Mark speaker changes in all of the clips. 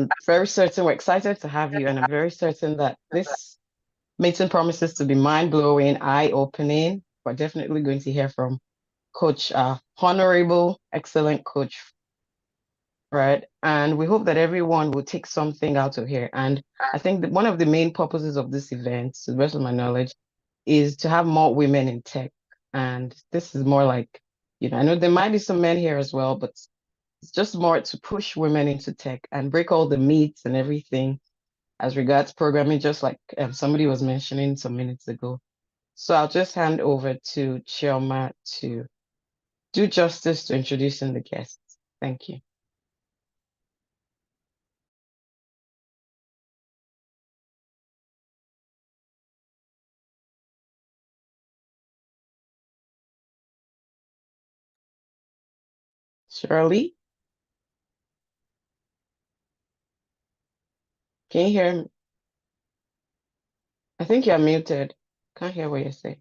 Speaker 1: I'm very certain we're excited to have you, and I'm very certain that this meeting promises to be mind-blowing, eye-opening. We're definitely going to hear from Coach, honorable, excellent Coach, right? And we hope that everyone will take something out of here. And I think that one of the main purposes of this event, to the best of my knowledge, is to have more women in tech. And this is more like, I know there might be some men here as well, but it's just more to push women into tech and break all the myths and everything as regards programming, just like somebody was mentioning some minutes ago. So I'll just hand over to Chioma to do justice to introducing the guests. Thank you. Shirley, can you hear me? I think you're muted. Can't hear what you're saying.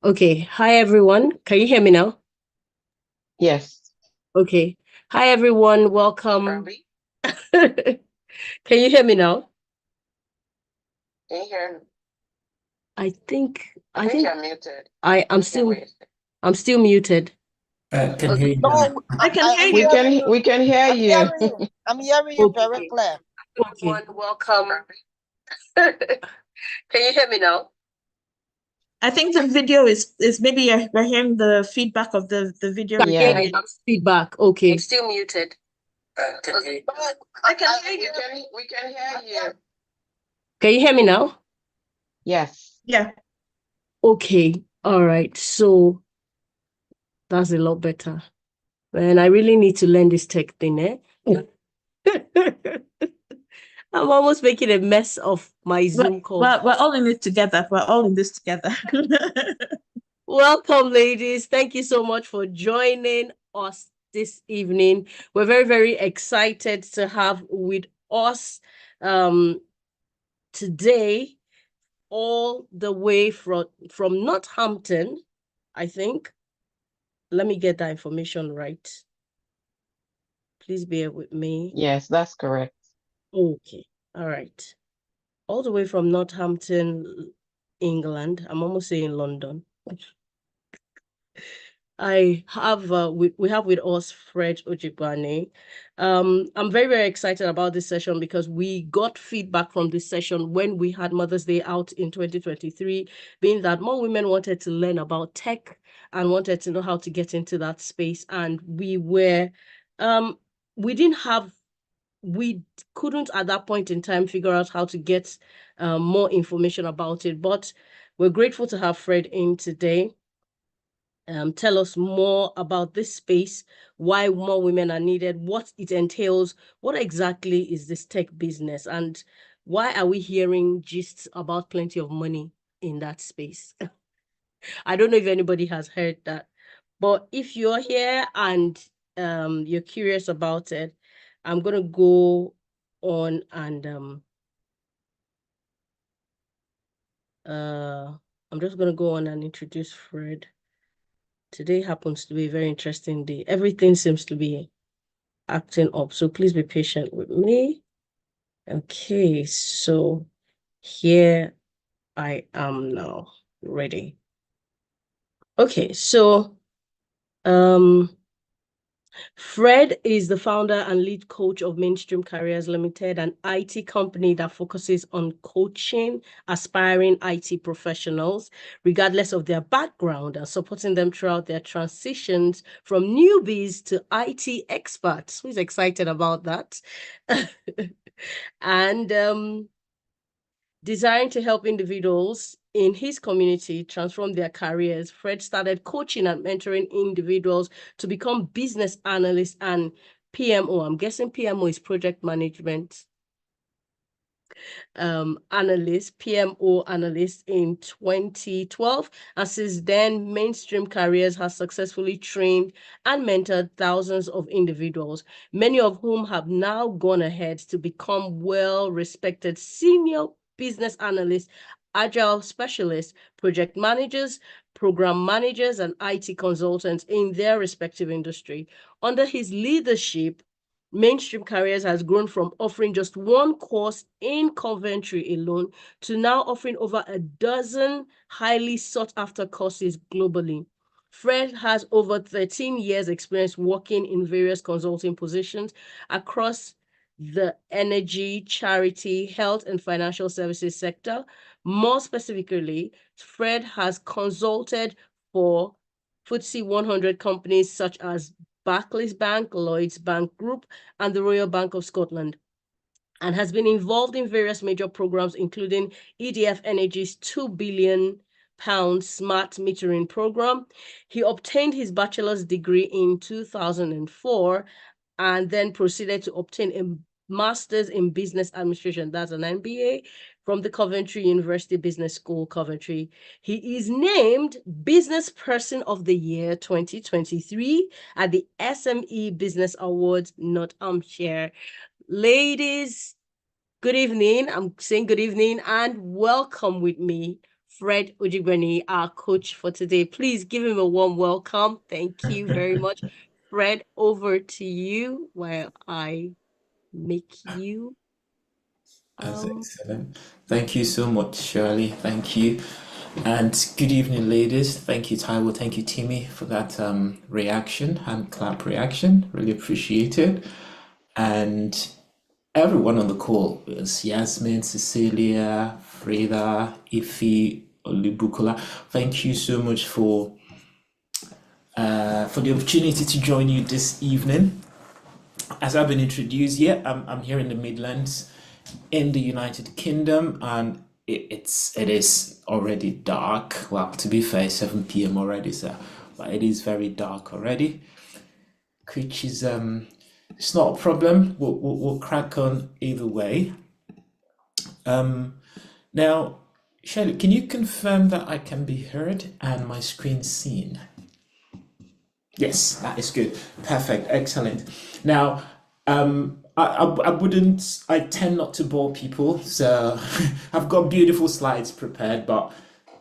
Speaker 2: Okay. Hi, everyone. Can you hear me now?
Speaker 1: Yes.
Speaker 2: Okay. Hi, everyone. Welcome. Can you hear me now?
Speaker 1: Can you hear me?
Speaker 2: I think
Speaker 1: you're muted.
Speaker 2: I'm still muted.
Speaker 3: Can hear you
Speaker 4: No,
Speaker 3: now.
Speaker 4: I can hear you.
Speaker 1: We can hear
Speaker 4: I'm
Speaker 1: you.
Speaker 4: hearing you. I'm hearing you very
Speaker 2: Okay.
Speaker 4: clear.
Speaker 2: Everyone, welcome. Can you hear me now?
Speaker 5: I think the video is maybe we're hearing the feedback of the video.
Speaker 1: Yeah.
Speaker 2: Feedback. Okay. I'm still muted.
Speaker 4: But I can hear you.
Speaker 1: We can hear you.
Speaker 2: Can you hear me now?
Speaker 1: Yes.
Speaker 5: Yeah.
Speaker 2: Okay. All right. So that's a lot better. And I really need to learn this tech thing, eh? I'm almost making a mess of my Zoom call.
Speaker 5: We're all in it together. We're all in this together.
Speaker 2: Welcome, ladies. Thank you so much for joining us this evening. We're very, very excited to have with us today, all the way from Northampton, I think. Let me get that information right. Please bear with me.
Speaker 1: Yes, that's correct.
Speaker 2: Okay. All right. All the way from Northampton, England. I'm almost saying London. I have we have with us Fred Ojigbani. I'm very, very excited about this session because we got feedback from this session when we had Mother's Day out in 2023, being that more women wanted to learn about tech and wanted to know how to get into that space. And we couldn't at that point in time figure out how to get more information about it, but we're grateful to have Fred in today. Tell us more about this space, why more women are needed, what it entails, what exactly is this tech business, and why are we hearing gists about plenty of money in that space? I don't know if anybody has heard that, but if you're here and you're curious about it, I'm going to go on and I'm just going to go on and introduce Fred. Today happens to be a very interesting day. Everything seems to be acting up, so please be patient with me. Okay, so here I am now, ready. Okay, so Fred is the founder and lead coach of Mainstream Careers Limited, an IT company that focuses on coaching aspiring IT professionals, regardless of their background, and supporting them throughout their transitions from newbies to IT experts. Who's excited about that? And desiring to help individuals in his community transform their careers, Fred started coaching and mentoring individuals to become business analysts and PMO. I'm guessing PMO is project management analyst, PMO analyst in 2012. And since then, Mainstream Careers has successfully trained and mentored thousands of individuals, many of whom have now gone ahead to become well-respected senior business analysts, agile specialists, project managers, program managers, and IT consultants in their respective industry. Under his leadership, Mainstream Careers has grown from offering just one course in Coventry alone to now offering over a dozen highly sought-after courses globally. Fred has over 13 years experience working in various consulting positions across the energy, charity, health, and financial services sector. More specifically, Fred has consulted for FTSE 100 companies such as Barclays Bank, Lloyds Bank Group, and the Royal Bank of Scotland, and has been involved in various major programs, including EDF Energy's £2 billion smart metering program. He obtained his bachelor's degree in 2004 and then proceeded to obtain a master's in business administration, that's an MBA, from the Coventry University Business School, Coventry. He is named Business Person of the Year 2023 at the SME Business Awards, Nottinghamshire. Ladies, good evening. I'm saying good evening and welcome with me, Fred Ojigbani, our coach for today. Please give him a warm welcome. Thank you very much. Fred, over to you while I make you.
Speaker 3: That's excellent. Thank you so much, Shirley. Thank you. And good evening, ladies. Thank you, Taiwo. Thank you, Timmy, for that reaction, hand clap reaction. Really appreciate it. And everyone on the call, it's Yasmin, Cecilia, Frida, Ifi, Olubukola. Thank you so much for the opportunity to join you this evening. As I've been introduced, I'm here in the Midlands, in the United Kingdom, and it is already dark. Well, to be fair, 7 p.m. already, so but it is very dark already, which is it's not a problem. We'll crack on either way. Now, Shirley, can you confirm that I can be heard and my screen seen? Yes, that is good. Perfect. Excellent. Now, I tend not to bore people, so I've got beautiful slides prepared, but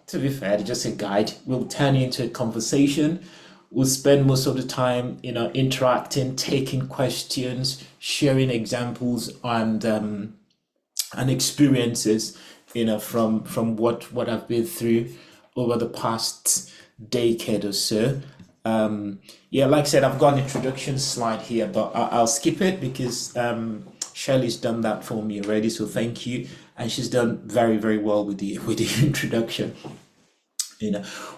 Speaker 3: to be fair, they're just a guide. We'll turn it into a conversation. We'll spend most of the time, interacting, taking questions, sharing examples and experiences, from what I've been through over the past decade or so. Like I said, I've got an introduction slide here, but I'll skip it because Shelley's done that for me already. So thank you, and she's done very, very well with the introduction.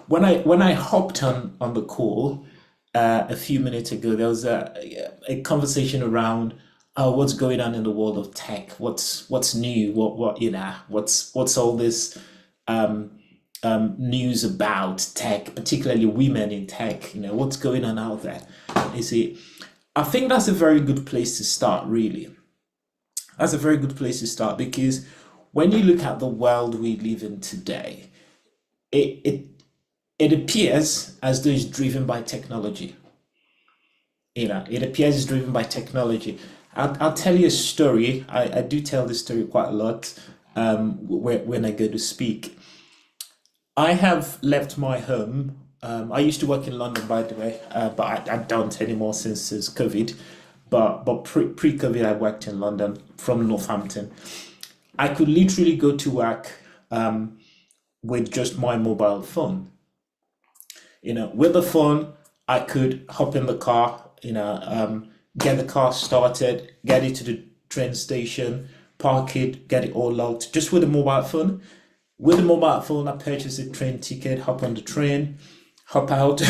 Speaker 3: When I hopped on the call a few minutes ago, there was a conversation around what's going on in the world of tech, what's new, what's all this news about tech, particularly women in tech. What's going on out there. You see, I think that's a very good place to start, really. That's a very good place to start, because when you look at the world we live in today, it appears as though it's driven by technology. It appears it's driven by technology. I'll tell you a story. I do tell this story quite a lot when I go to speak. I have left my home. I used to work in London, by the way, but I don't anymore since COVID. But pre-COVID, I worked in London from Northampton. I could literally go to work with just my mobile phone. With the phone, I could hop in the car, get the car started, get it to the train station, park it, get it all locked, just with a mobile phone. With the mobile phone, I purchased a train ticket, hop on the train, hop out,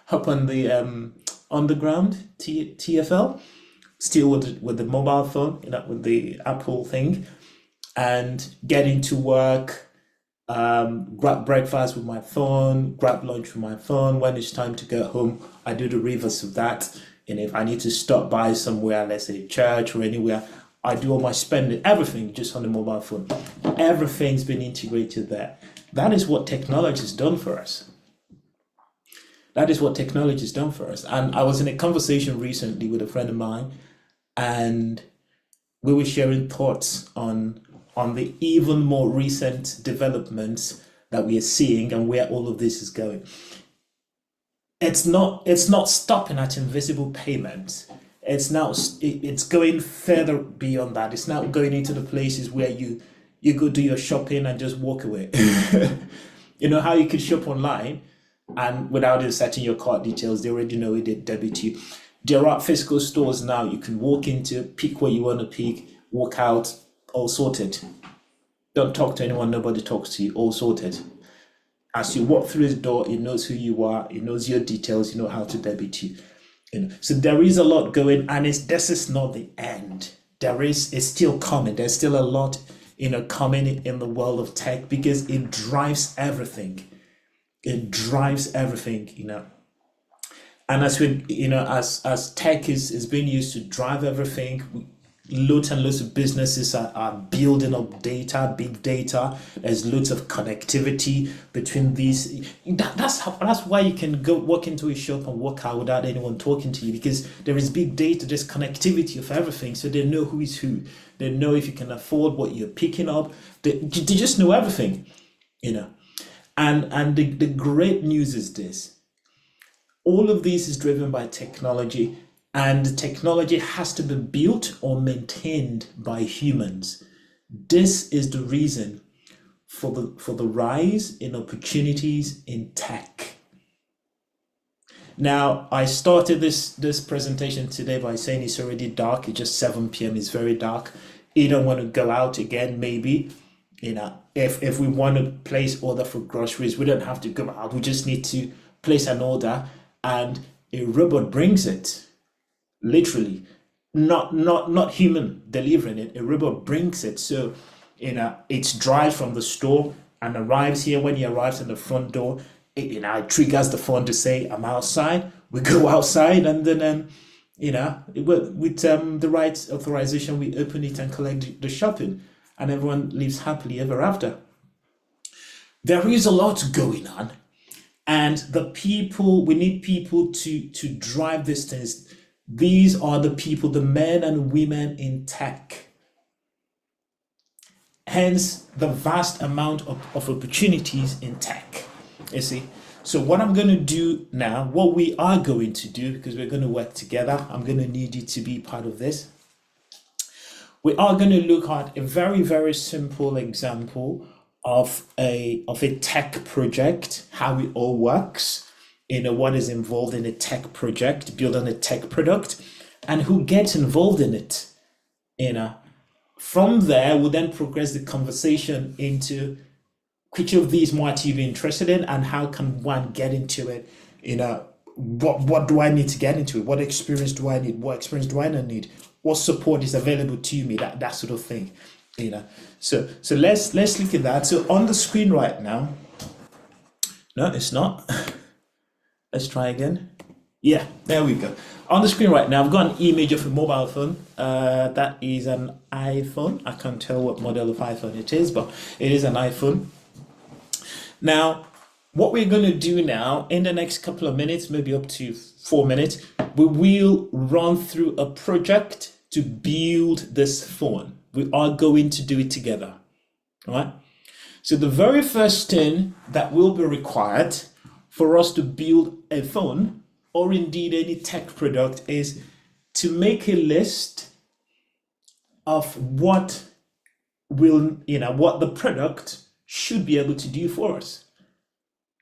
Speaker 3: hop on the underground TFL, still with the mobile phone, with the Apple thing, and get into work, grab breakfast with my phone, grab lunch with my phone. When it's time to go home, I do the reverse of that. And if I need to stop by somewhere, let's say church or anywhere, I do all my spending, everything just on the mobile phone. Everything's been integrated there. That is what technology has done for us. That is what technology has done for us. And I was in a conversation recently with a friend of mine, and we were sharing thoughts on the even more recent developments that we are seeing and where all of this is going. It's not stopping at invisible payments. it's now it's going further beyond that. It's now going into the places where you go do your shopping and just walk away. You know how you could shop online and without inserting your card details, they already know it, they debit you. There are physical stores now you can walk into, pick what you want to pick, walk out, all sorted. Don't talk to anyone, nobody talks to you, all sorted. As you walk through the door, it knows who you are, it knows your details, you know how to debit you. So there is a lot going, and this is not the end. It's still coming. There's still a lot, coming in the world of tech, because it drives everything. It drives everything, And as we, as tech is being used to drive everything, loads and loads of businesses are building up data, big data. There's loads of connectivity between these. That's why you can go walk into a shop and walk out without anyone talking to you, because there is big data, there's connectivity of everything. So they know who is who. They know if you can afford what you're picking up. They just know everything, And the great news is this. All of this is driven by technology. And the technology has to be built or maintained by humans. This is the reason for the rise in opportunities in tech. Now, I started this presentation today by saying it's already dark. It's just 7 p.m. It's very dark. You don't want to go out again, maybe. If we want to place order for groceries, we don't have to go out. We just need to place an order and a robot brings it. Literally, not human delivering it. A robot brings it. So, it's drives from the store and arrives here. When he arrives at the front door, it triggers the phone to say, "I'm outside." We go outside, and then, with the right authorization, we open it and collect the shopping, and everyone lives happily ever after. There is a lot going on, and we need people to drive these things. These are the people, the men and women in tech. Hence, the vast amount of opportunities in tech, you see. So what I'm going to do now, what we are going to do, because we're going to work together, I'm going to need you to be part of this. We are going to look at a very, very simple example of a tech project, how it all works. What is involved in a tech project, building a tech product, and who gets involved in it. From there, we'll then progress the conversation into which of these might you be interested in, and how can one get into it? What do I need to get into it? What experience do I need? What experience do I not need? What support is available to me? That sort of thing. So let's look at that. So on the screen right now, no, it's not. Let's try again. Yeah, there we go. On the screen right now, I've got an image of a mobile phone. That is an iPhone. I can't tell what model of iPhone it is, but it is an iPhone. Now, what we're going to do now, in the next couple of minutes, maybe up to 4 minutes, we will run through a project to build this phone. We are going to do it together. All right? So the very first thing that will be required for us to build a phone, or indeed any tech product, is to make a list of what the product should be able to do for us.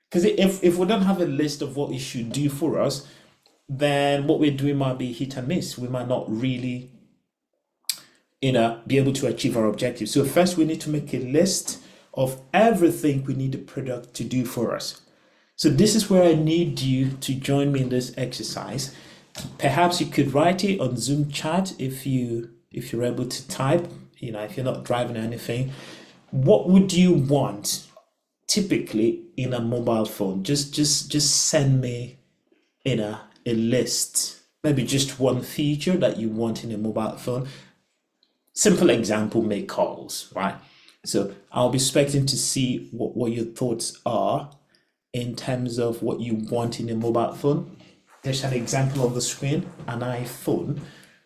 Speaker 3: Because if we don't have a list of what it should do for us, then what we're doing might be hit and miss. We might not really be able to achieve our objectives. So first we need to make a list of everything we need the product to do for us. So this is where I need you to join me in this exercise. Perhaps you could write it on Zoom chat if you're able to type, if you're not driving or anything. What would you want typically in a mobile phone? Just send me a list, maybe just one feature that you want in a mobile phone. Simple example, make calls, right? So I'll be expecting to see what your thoughts are in terms of what you want in a mobile phone. There's an example on the screen, an iPhone.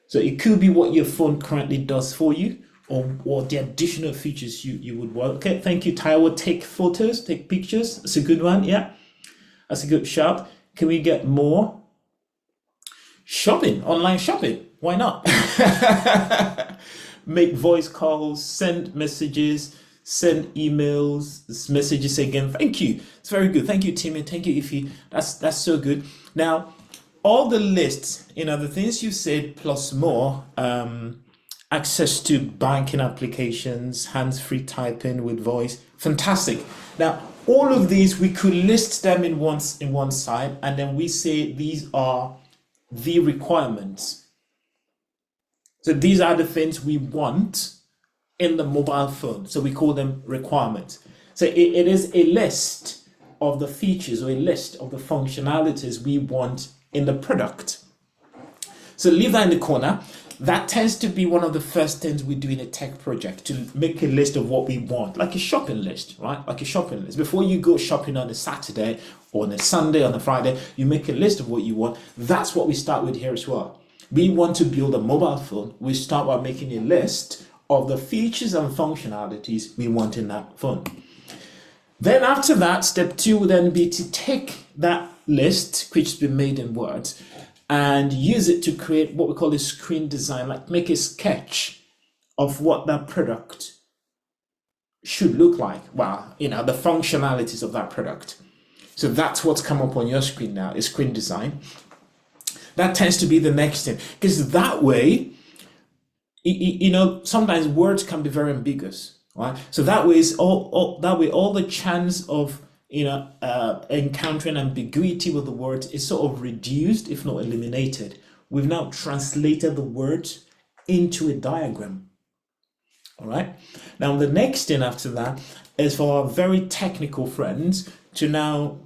Speaker 3: So it could be what your phone currently does for you, or the additional features you would want. Okay, thank you, Taiwo. Take photos, take pictures. That's a good one, yeah. That's a good shot. Can we get more? shopping, online shopping. Why not? Make voice calls, send messages, send emails, messages again. Thank you. It's very good. Thank you, Timmy. Thank you, Ify. That's so good. Now, all the lists, the things you said plus more, access to banking applications, hands-free typing with voice, fantastic. Now, all of these, we could list them in one side, and then we say these are the requirements. So these are the things we want in the mobile phone. So we call them requirements. So it is a list of the features or a list of the functionalities we want in the product. So leave that in the corner. That tends to be one of the first things we do in a tech project, to make a list of what we want, like a shopping list, right? Like a shopping list. Before you go shopping on a Saturday or on a Sunday, on a Friday, you make a list of what you want. That's what we start with here as well. We want to build a mobile phone. We start by making a list of the features and functionalities we want in that phone. Then after that, step 2 would then be to take that list, which has been made in Word, and use it to create what we call a screen design, like make a sketch of what that product should look like. Well, the functionalities of that product. So that's what's come up on your screen now, is screen design. That tends to be the next thing, because that way, sometimes words can be very ambiguous, right? So that way all the chance of encountering ambiguity with the words is sort of reduced, if not eliminated. We've now translated the words into a diagram. All right. Now the next thing after that is for our very technical friends to now,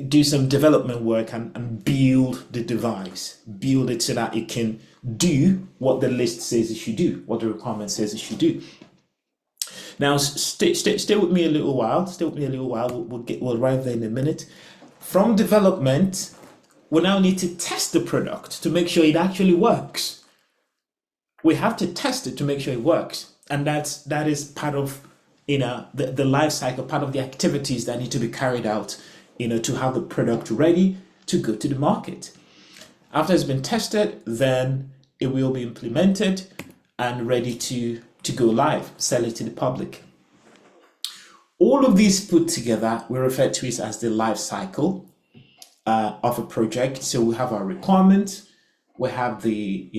Speaker 3: do some development work and build the device, build it so that it can do what the list says it should do, what the requirement says it should do. Now, stay with me a little while. We'll arrive there in a minute. From development, we now need to test the product to make sure it actually works. We have to test it to make sure it works, and that is part of the life cycle, part of the activities that need to be carried out, to have the product ready to go to the market. After it's been tested, then it will be implemented and ready to go live, sell it to the public. All of these put together, we refer to it as the life cycle of a project. So we have our requirements, we have the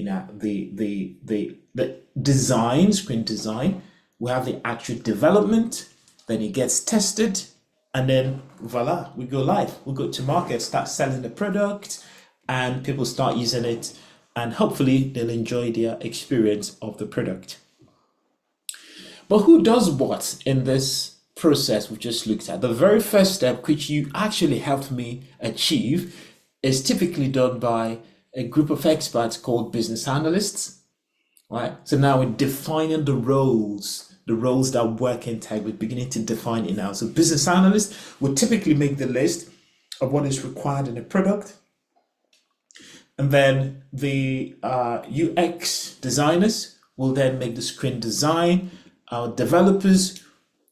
Speaker 3: design, screen design, we have the actual development, then it gets tested, and then voila, we go live, we go to market, start selling the product, and people start using it, and hopefully they'll enjoy their experience of the product. But who does what in this process we've just looked at? The very first step, which you actually helped me achieve, is typically done by a group of experts called business analysts, right? So now we're defining the roles that work in tech. We're beginning to define it now. So business analysts will typically make the list of what is required in a product. And then the UX designers will then make the screen design. Our developers,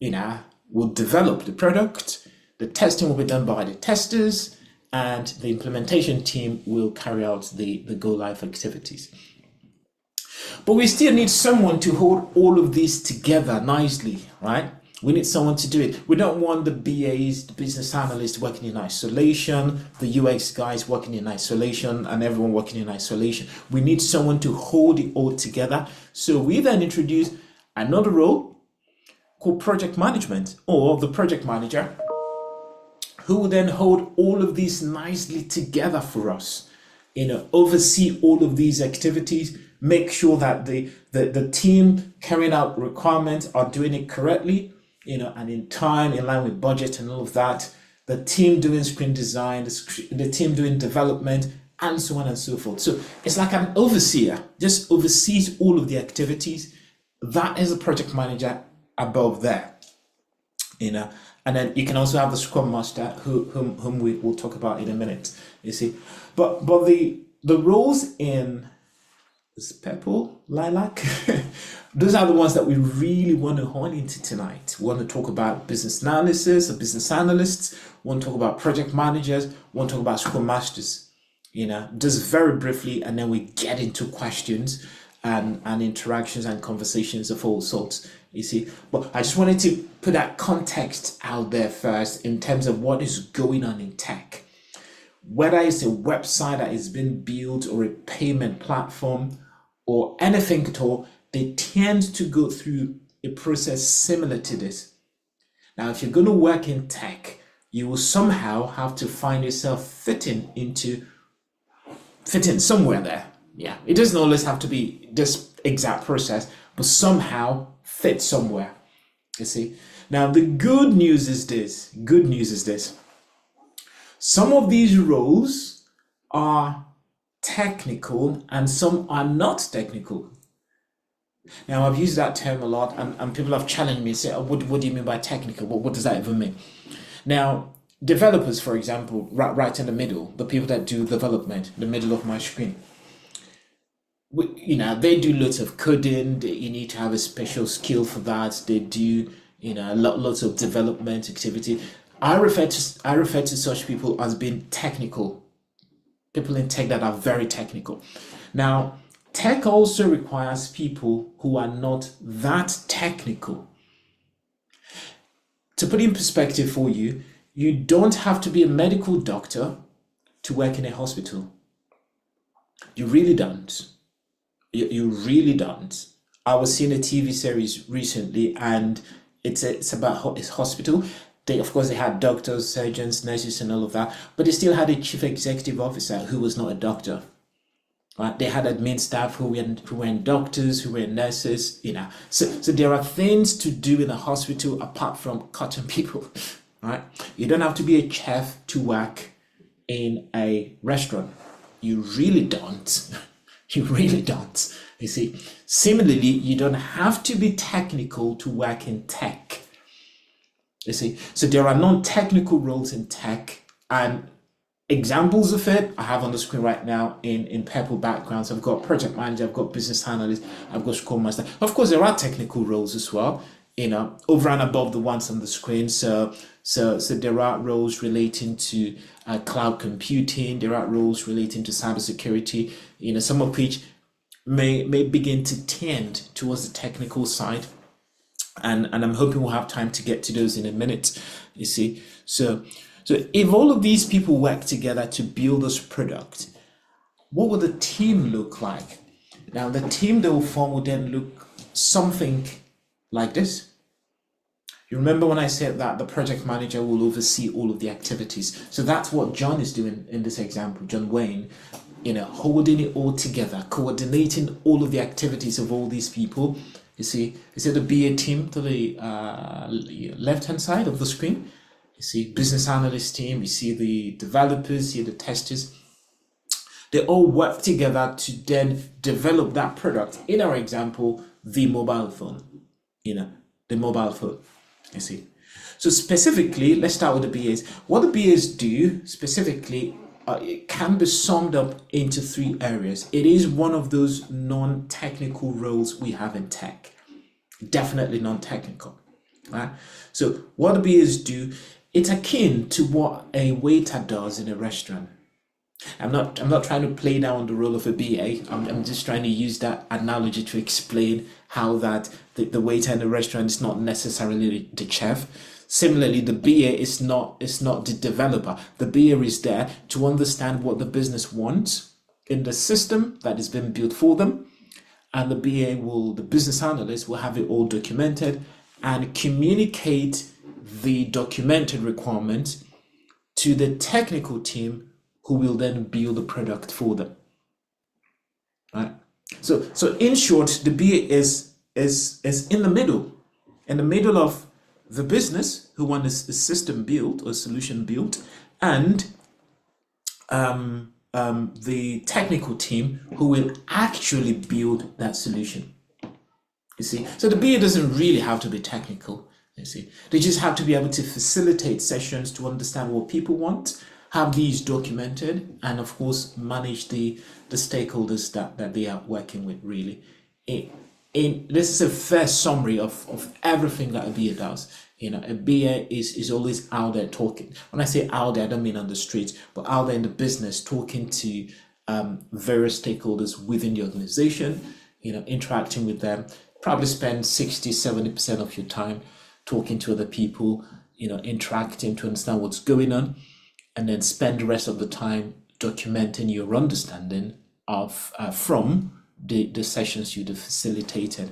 Speaker 3: will develop the product. The testing will be done by the testers, and the implementation team will carry out the go live activities. But we still need someone to hold all of these together nicely, right? We need someone to do it. We don't want the BAs, the business analysts, working in isolation, the UX guys working in isolation, and everyone working in isolation. We need someone to hold it all together. So we then introduce another role called project management, or the project manager, who will then hold all of these nicely together for us, oversee all of these activities, make sure that the team carrying out requirements are doing it correctly, and in time, in line with budget and all of that, the team doing screen design, the team doing development, and so on and so forth. So it's like an overseer, just oversees all of the activities. That is a project manager above there, and then you can also have the scrum master whom we will talk about in a minute, you see. But the roles in this purple, lilac, those are the ones that we really want to hone into tonight. We want to talk about business analysis or business analysts, we want to talk about project managers, we want to talk about scrum masters, just very briefly, and then we get into questions and interactions and conversations of all sorts, you see. But I just wanted to put that context out there first in terms of what is going on in tech. Whether it's a website that is being built or a payment platform or anything at all, they tend to go through a process similar to this. Now, if you're going to work in tech, you will somehow have to find yourself fitting somewhere there. Yeah, it doesn't always have to be this exact process, but somehow fit somewhere, you see. Now, the good news is this. Some of these roles are technical and some are not technical. Now, I've used that term a lot, and people have challenged me, say, what do you mean by technical? What does that even mean? Now, developers, for example, right in the middle, the people that do development, the middle of my screen, they do lots of coding. You need to have a special skill for that. They do, lots of development activity. I refer to such people as being technical. People in tech that are very technical. Now, tech also requires people who are not that technical. To put in perspective for you, you don't have to be a medical doctor to work in a hospital. You really don't. You really don't. I was seeing a TV series recently, and it's about his hospital. Of course, they had doctors, surgeons, nurses, and all of that, but they still had a chief executive officer who was not a doctor. Right? They had admin staff who weren't doctors, who were nurses. So there are things to do in a hospital apart from cutting people. Right? You don't have to be a chef to work in a restaurant. You really don't. You really don't. You see, similarly, you don't have to be technical to work in tech. You see, so there are non-technical roles in tech, and examples of it I have on the screen right now in purple backgrounds. I've got project manager, I've got business analyst, I've got scrum master. Of course, there are technical roles as well, over and above the ones on the screen. So there are roles relating to cloud computing. There are roles relating to cybersecurity. Some of which may begin to tend towards the technical side. And I'm hoping we'll have time to get to those in a minute, you see. So if all of these people work together to build this product, what will the team look like? Now, the team they will form will then look something like this. You remember when I said that the project manager will oversee all of the activities? So that's what John is doing in this example, John Wayne, holding it all together, coordinating all of the activities of all these people. You see the BA team to the left-hand side of the screen. You see business analyst team, you see the developers, you see the testers. They all work together to then develop that product. In our example, the mobile phone, the mobile phone, you see. So specifically, let's start with the BAs. What the BAs do specifically, it can be summed up into 3 areas. It is one of those non-technical roles we have in tech. Definitely non-technical. Right? So what the BAs do, it's akin to what a waiter does in a restaurant. I'm not trying to play down the role of a BA. I'm just trying to use that analogy to explain how that the waiter in the restaurant is not necessarily the chef. Similarly, the BA is not the developer. The BA is there to understand what the business wants in the system that is being built for them, and the business analyst will have it all documented and communicate the documented requirements to the technical team, who will then build the product for them. Right? So in short, the BA is in the middle of the business who want a system built or solution built, and the technical team who will actually build that solution. You see, so the BA doesn't really have to be technical. You see, they just have to be able to facilitate sessions to understand what people want, have these documented, and of course manage the stakeholders that they are working with. Really, this is a fair summary of everything that a BA does. A BA is always out there talking. When I say out there, I don't mean on the streets, but out there in the business, talking to various stakeholders within the organization, interacting with them. Probably spend 60-70% of your time talking to other people, interacting to understand what's going on, and then spend the rest of the time documenting your understanding of from the sessions you've facilitated.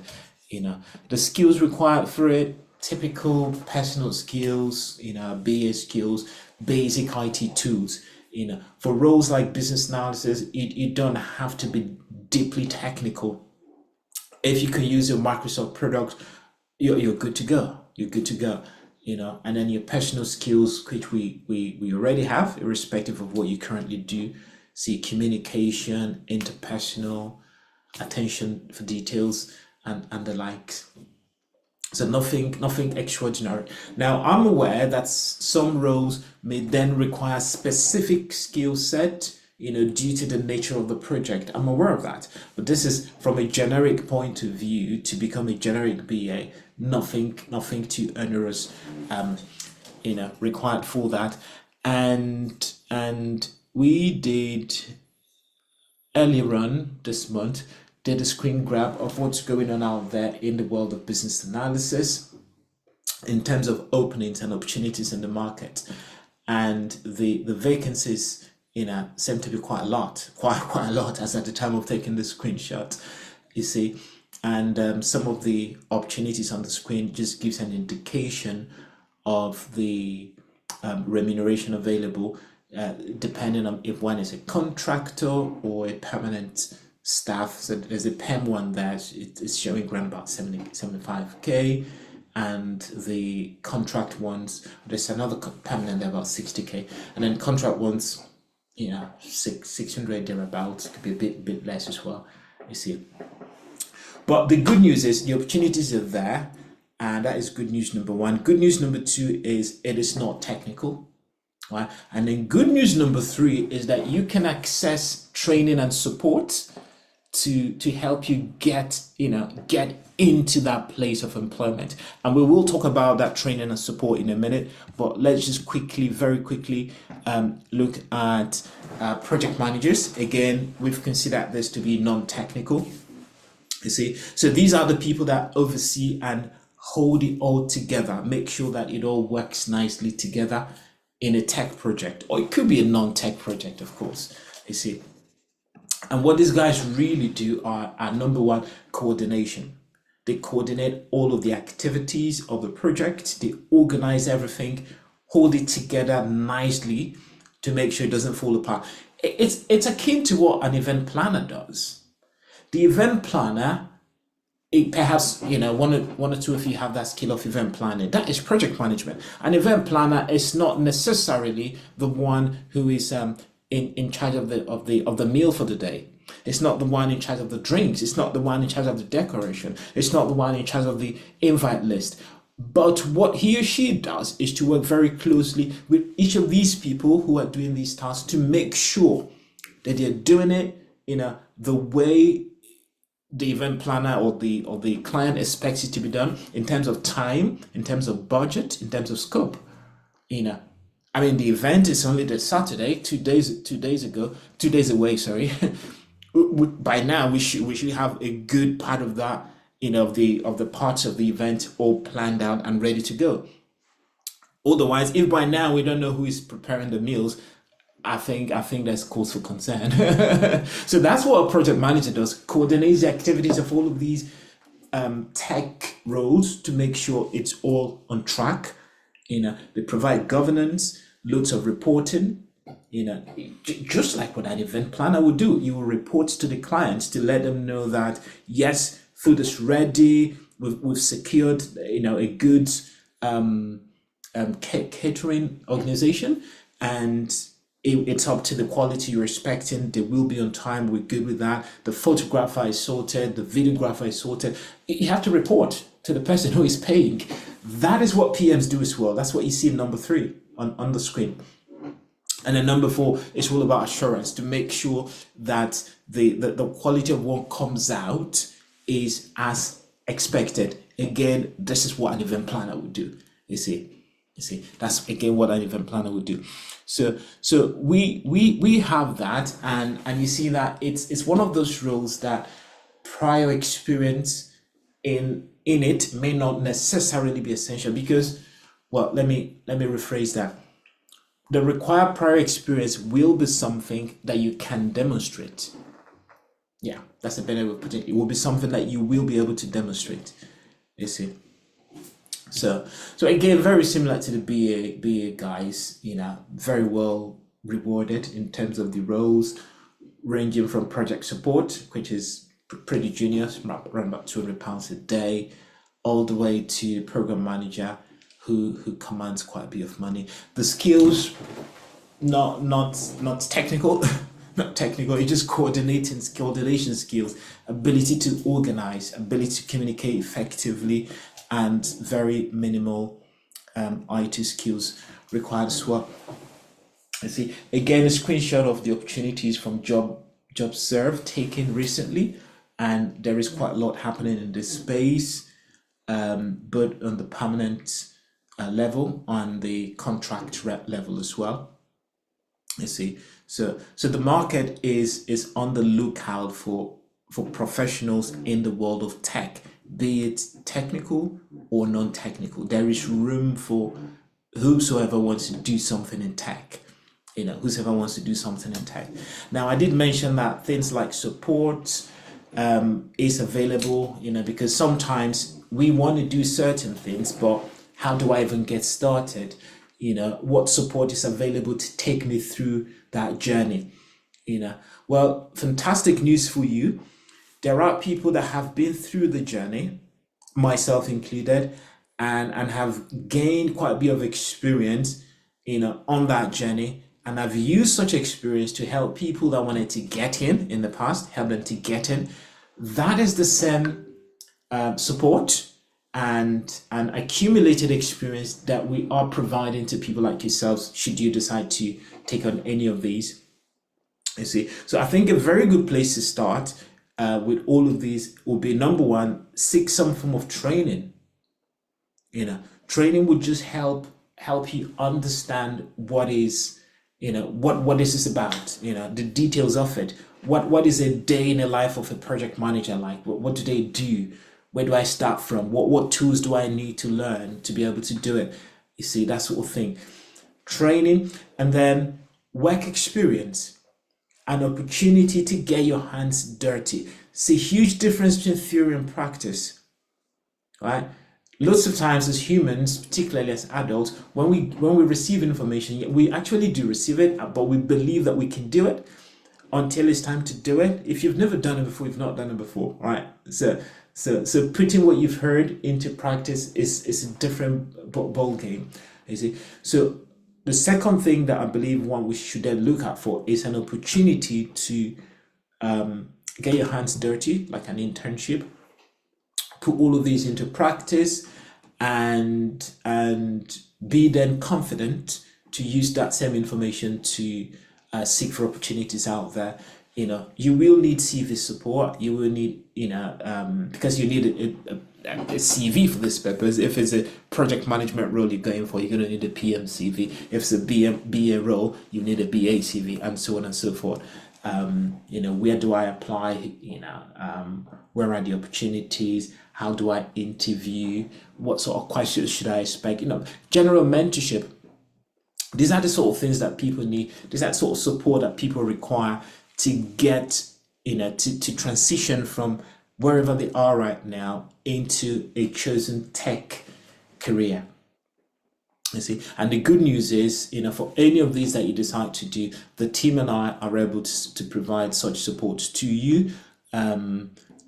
Speaker 3: The skills required for it, typical personal skills, BA skills, basic IT tools. For roles like business analysis, you don't have to be deeply technical. If you can use your Microsoft product, you're good to go. You're good to go. And then your personal skills, which we already have, irrespective of what you currently do. See, communication, interpersonal, attention for details, and the likes. So nothing extraordinary. Now, I'm aware that some roles may then require specific skill set, due to the nature of the project. I'm aware of that. But this is from a generic point of view to become a generic BA, nothing too onerous, required for that. And we did earlier on this month, did a screen grab of what's going on out there in the world of business analysis in terms of openings and opportunities in the market. And the vacancies, seem to be quite a lot as at the time of taking the screenshot, you see. And some of the opportunities on the screen just gives an indication of the remuneration available, depending on if one is a contractor or a permanent staff. So there's a PEM one there, it's showing around about 75k, and the contract ones, there's another permanent there about 60k, and then contract ones, 600 thereabouts, could be a bit less as well, you see. But the good news is the opportunities are there, and that is good news number one. Good news number two is it is not technical, right? And then good news number three is that you can access training and support to help you get into that place of employment. And we will talk about that training and support in a minute, but let's just very quickly look at project managers. Again, we've considered this to be non-technical, you see. So these are the people that oversee and hold it all together, make sure that it all works nicely together in a tech project, or it could be a non-tech project, of course, you see. And what these guys really do are number one, coordination. They coordinate all of the activities of the project. They organize everything, hold it together nicely to make sure it doesn't fall apart. It's akin to what an event planner does. The event planner, perhaps one or two of you have that skill of event planning. That is project management. An event planner is not necessarily the one who is in charge of the meal for the day. It's not the one in charge of the drinks. It's not the one in charge of the decoration. It's not the one in charge of the invite list. But what he or she does is to work very closely with each of these people who are doing these tasks to make sure that they're doing it the way the event planner or the client expects it to be done, in terms of time, in terms of budget, in terms of scope. I mean, the event is only this Saturday, 2 days away, sorry. By now we should have a good part of that, of the parts of the event all planned out and ready to go. Otherwise, if by now we don't know who is preparing the meals, I think there's cause for concern. So that's what a project manager does: coordinates the activities of all of these tech roles to make sure it's all on track. They provide governance, loads of reporting. Just like what an event planner would do. You will report to the clients to let them know that yes, food is ready. We've secured a good catering organization, and it's up to the quality you're expecting. They will be on time. We're good with that. The photographer is sorted. The videographer is sorted. You have to report to the person who is paying. That is what PMs do as well. That's what you see in number 3 on the screen. And then number 4 is all about assurance, to make sure that the quality of what comes out is as expected. Again, this is what an event planner would do. You see, that's again what an event planner would do. So we have that, and you see that it's one of those roles that prior experience in it may not necessarily be essential, because, well, let me rephrase that. The required prior experience will be something that you can demonstrate. Yeah, that's a better way of putting it. It will be something that you will be able to demonstrate. You see. So again, very similar to the BA guys, very well rewarded in terms of the roles, ranging from project support, which is pretty junior, around about £200 a day, all the way to program manager, who commands quite a bit of money. The skills, not technical, not technical. It's just coordination skills, ability to organize, ability to communicate effectively, and very minimal IT skills required as well. I see again a screenshot of the opportunities from JobServe taken recently, and there is quite a lot happening in this space, both on the permanent level, on the contract rep level as well. You see, so the market is on the lookout for professionals in the world of tech, be it technical or non-technical. There is room for whosoever wants to do something in tech. Whosoever wants to do something in tech. Now, I did mention that things like support is available, because sometimes we want to do certain things, but how do I even get started? What support is available to take me through that journey? Well, fantastic news for you. There are people that have been through the journey, myself included, and have gained quite a bit of experience, on that journey. And I've used such experience to help people that wanted to get in the past, help them to get in. That is the same support and accumulated experience that we are providing to people like yourselves, should you decide to take on any of these. You see, so I think a very good place to start with all of these will be, number one, seek some form of training. Training would just help you understand what is, what this is about, the details of it. What is a day in the life of a project manager like? What do they do? Where do I start from? What tools do I need to learn to be able to do it? You see, that sort of thing. Training, and then work experience, an opportunity to get your hands dirty. It's a huge difference between theory and practice, right? Lots of times as humans, particularly as adults, when we receive information, we actually do receive it, but we believe that we can do it until it's time to do it. If you've never done it before, you've not done it before, right? So putting what you've heard into practice is a different ball game, you see. So the second thing that I believe we should then look out for is an opportunity to get your hands dirty, like an internship, put all of these into practice, and be then confident to use that same information to seek for opportunities out there. You will need CV support. You will need, because you need a CV for this purpose. If it's a project management role you're going for, you're going to need a PM CV. If it's a BA role, you need a BA CV, and so on and so forth. Where do I apply? Where are the opportunities? How do I interview? What sort of questions should I expect? General mentorship. These are the sort of things that people need. These are the sort of support that people require to get, to transition from wherever they are right now into a chosen tech career. You see, and the good news is, for any of these that you decide to do, the team and I are able to provide such support to you.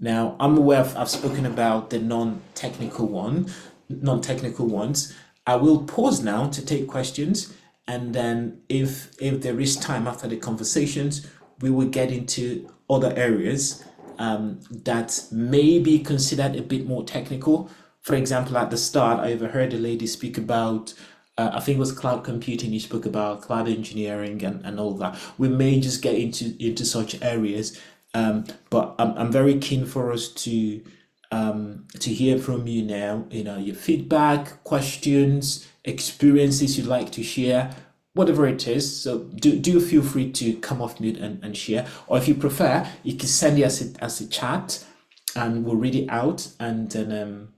Speaker 3: Now, I'm aware I've spoken about the non-technical ones. I will pause now to take questions, and then if there is time after the conversations, we will get into other areas that may be considered a bit more technical. For example, at the start, I overheard a lady speak about, I think it was cloud computing. You spoke about cloud engineering and all that. We may just get into such areas, but I'm very keen for us to to hear from you now. Your feedback, questions, experiences you'd like to share, whatever it is. So do feel free to come off mute and share. Or if you prefer, you can send it as a chat, and we'll read it out, and then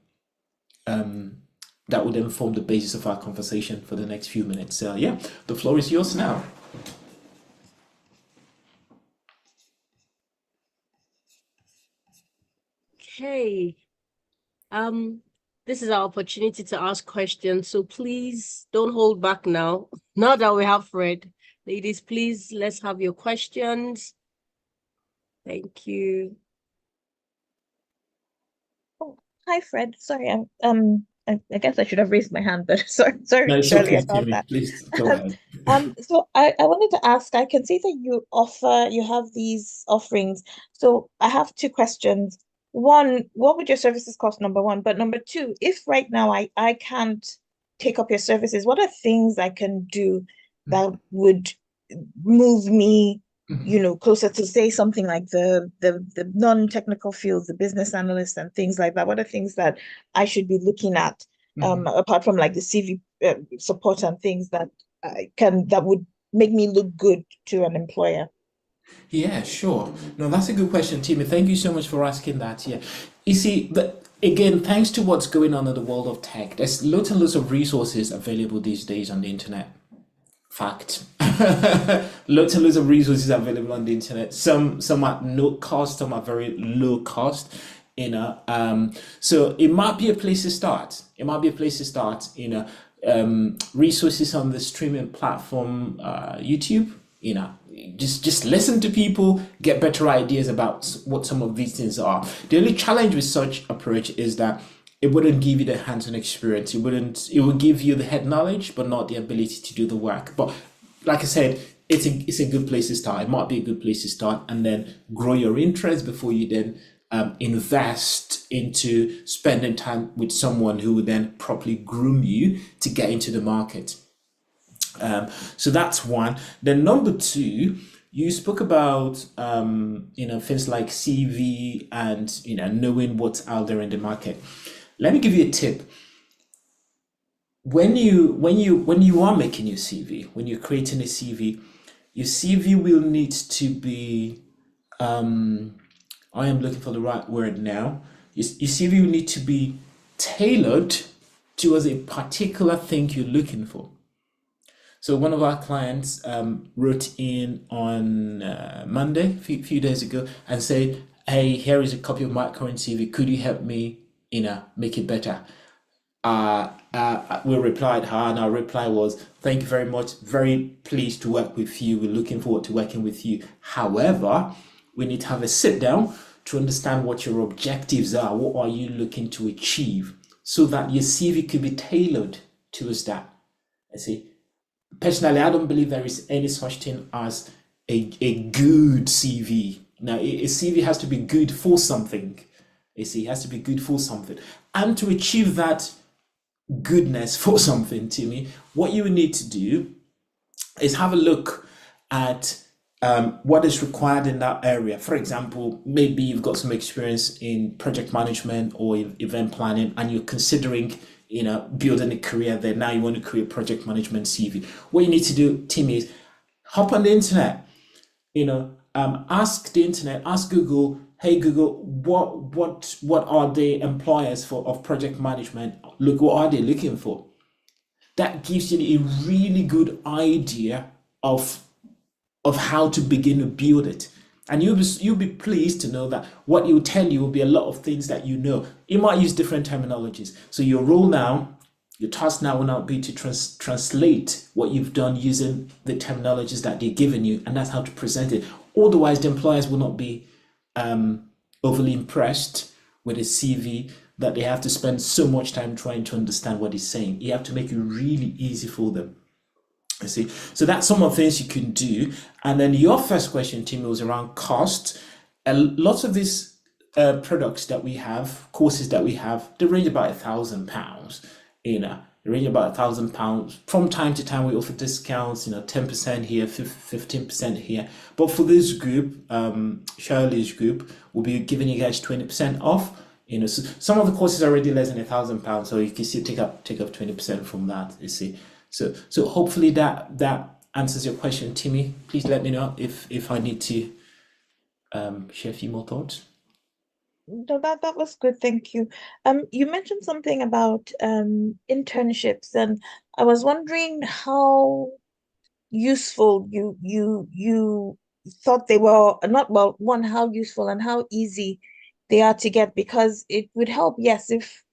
Speaker 3: that would then form the basis of our conversation for the next few minutes. So yeah, the floor is yours now.
Speaker 2: Okay. This is our opportunity to ask questions, so please don't hold back now. Now that we have Fred, ladies, please, let's have your questions. Thank you.
Speaker 5: Oh, hi, Fred. Sorry, I guess I should have raised my hand, but sorry,
Speaker 3: No, it's
Speaker 5: Shirley,
Speaker 3: okay,
Speaker 5: about
Speaker 3: Timmy.
Speaker 5: that.
Speaker 3: Please go ahead.
Speaker 5: So I wanted to ask, I can see that you have these offerings. So I have two questions. One, what would your services cost, number one? But number two, if right now I can't take up your services, what are things I can do that would move me, closer to, say, something like the non-technical fields, the business analysts and things like that? What are things that I should be looking at, apart from like the CV support and things that would make me look good to an employer?
Speaker 3: Yeah, sure. No, that's a good question, Timmy. Thank you so much for asking that. Yeah. You see, again, thanks to what's going on in the world of tech, there's lots and lots of resources available these days on the internet. Fact. Lots and lots of resources available on the internet. Some at no cost, some at very low cost. So it might be a place to start. Resources on the streaming platform, YouTube. Just listen to people, get better ideas about what some of these things are. The only challenge with such approach is that it wouldn't give you the hands-on experience. It would give you the head knowledge, but not the ability to do the work. But like I said, it's a good place to start. It might be a good place to start, and then grow your interest before you then invest into spending time with someone who would then properly groom you to get into the market. So that's one. Then number two, you spoke about things like CV and knowing what's out there in the market. Let me give you a tip. When you are making your CV, when you're creating a CV, your CV will need to be I am looking for the right word now. Your CV will need to be tailored towards a particular thing you're looking for. So one of our clients wrote in on Monday, a few days ago, and said, "Hey, here is a copy of my current CV. Could you help me, make it better?" We replied her, and our reply was, "Thank you very much. Very pleased to work with you. We're looking forward to working with you. However, we need to have a sit down to understand what your objectives are. What are you looking to achieve, so that your CV could be tailored towards that." I see. Personally, I don't believe there is any such thing as a good CV. Now, a CV has to be good for something. It has to be good for something. And to achieve that goodness for something, Timmy, what you need to do is have a look at what is required in that area. For example, maybe you've got some experience in project management or event planning, and you're considering building a career there. Now you want to create project management CV. What you need to do, Timmy, is hop on the internet. Ask the internet, ask Google, "Hey Google, what are the employers of project management? Look, what are they looking for?" That gives you a really good idea of how to begin to build it. And you'll be pleased to know that what it will tell you will be a lot of things that you know. You might use different terminologies. So your task now will not be to translate what you've done using the terminologies that they're giving you, and that's how to present it. Otherwise, the employers will not be overly impressed with a CV that they have to spend so much time trying to understand what he's saying. You have to make it really easy for them. I see. So that's some of the things you can do. And then your first question, Tim, was around cost. Lots of these products that we have, courses that we have, they range about £1,000. They range about £1,000. From time to time, we offer discounts. 10% here, 15% here. But for this group, Shirley's group, we'll be giving you guys 20% off. So some of the courses are already less than £1,000, so you can still take up 20% from that. You see, so hopefully that answers your question, Timmy. Please let me know if I need to share a few more thoughts.
Speaker 5: No, that was good, thank you. You mentioned something about internships, and I was wondering how useful you thought they were, not, well, one, how useful and how easy they are to get, because it would help, yes, if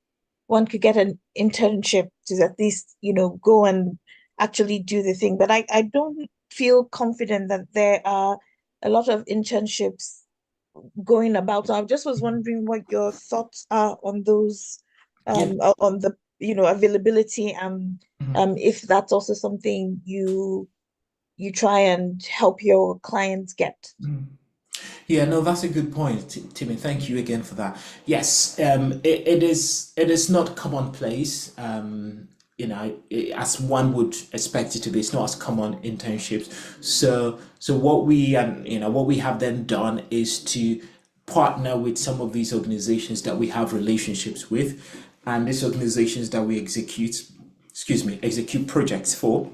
Speaker 5: one could get an internship to at least, go and actually do the thing. But I don't feel confident that there are a lot of internships going about. So I just was wondering what your thoughts are on those,
Speaker 3: Yeah.
Speaker 5: on the, availability, and if that's also something you try and help your clients get.
Speaker 3: Yeah, no, that's a good point, Timmy. Thank you again for that. Yes, it is not commonplace. As one would expect it to be. It's not as common internships. So what we have then done is to partner with some of these organizations that we have relationships with, and these organizations that we execute projects for,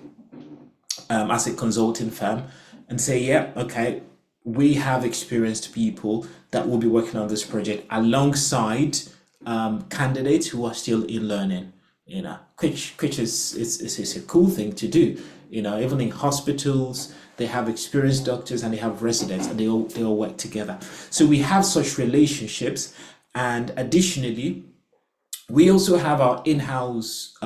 Speaker 3: as a consulting firm, and say, yeah, okay, we have experienced people that will be working on this project alongside candidates who are still in learning, which is a cool thing to do. Even in hospitals, they have experienced doctors and they have residents, and they all work together. So we have such relationships, and additionally, we also have our in-house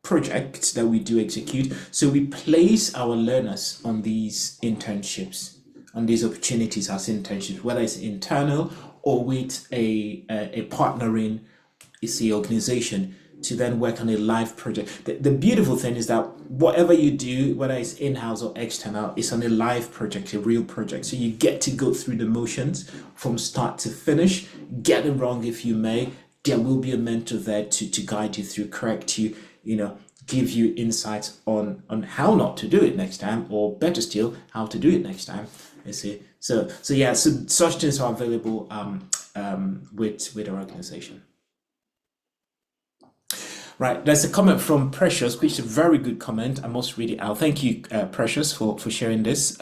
Speaker 3: projects that we do execute. So we place our learners on these internships, on these opportunities as internships, whether it's internal or with a partnering organization, to then work on a live project. The beautiful thing is that whatever you do, whether it's in-house or external, it's on a live project, a real project. So you get to go through the motions from start to finish, get it wrong if you may. There will be a mentor there to guide you through, correct you, give you insights on how not to do it next time, or better still, how to do it next time. You see, so such things are available with our organization. Right, there's a comment from Precious, which is a very good comment. I must read it out. Thank you, Precious, for sharing this.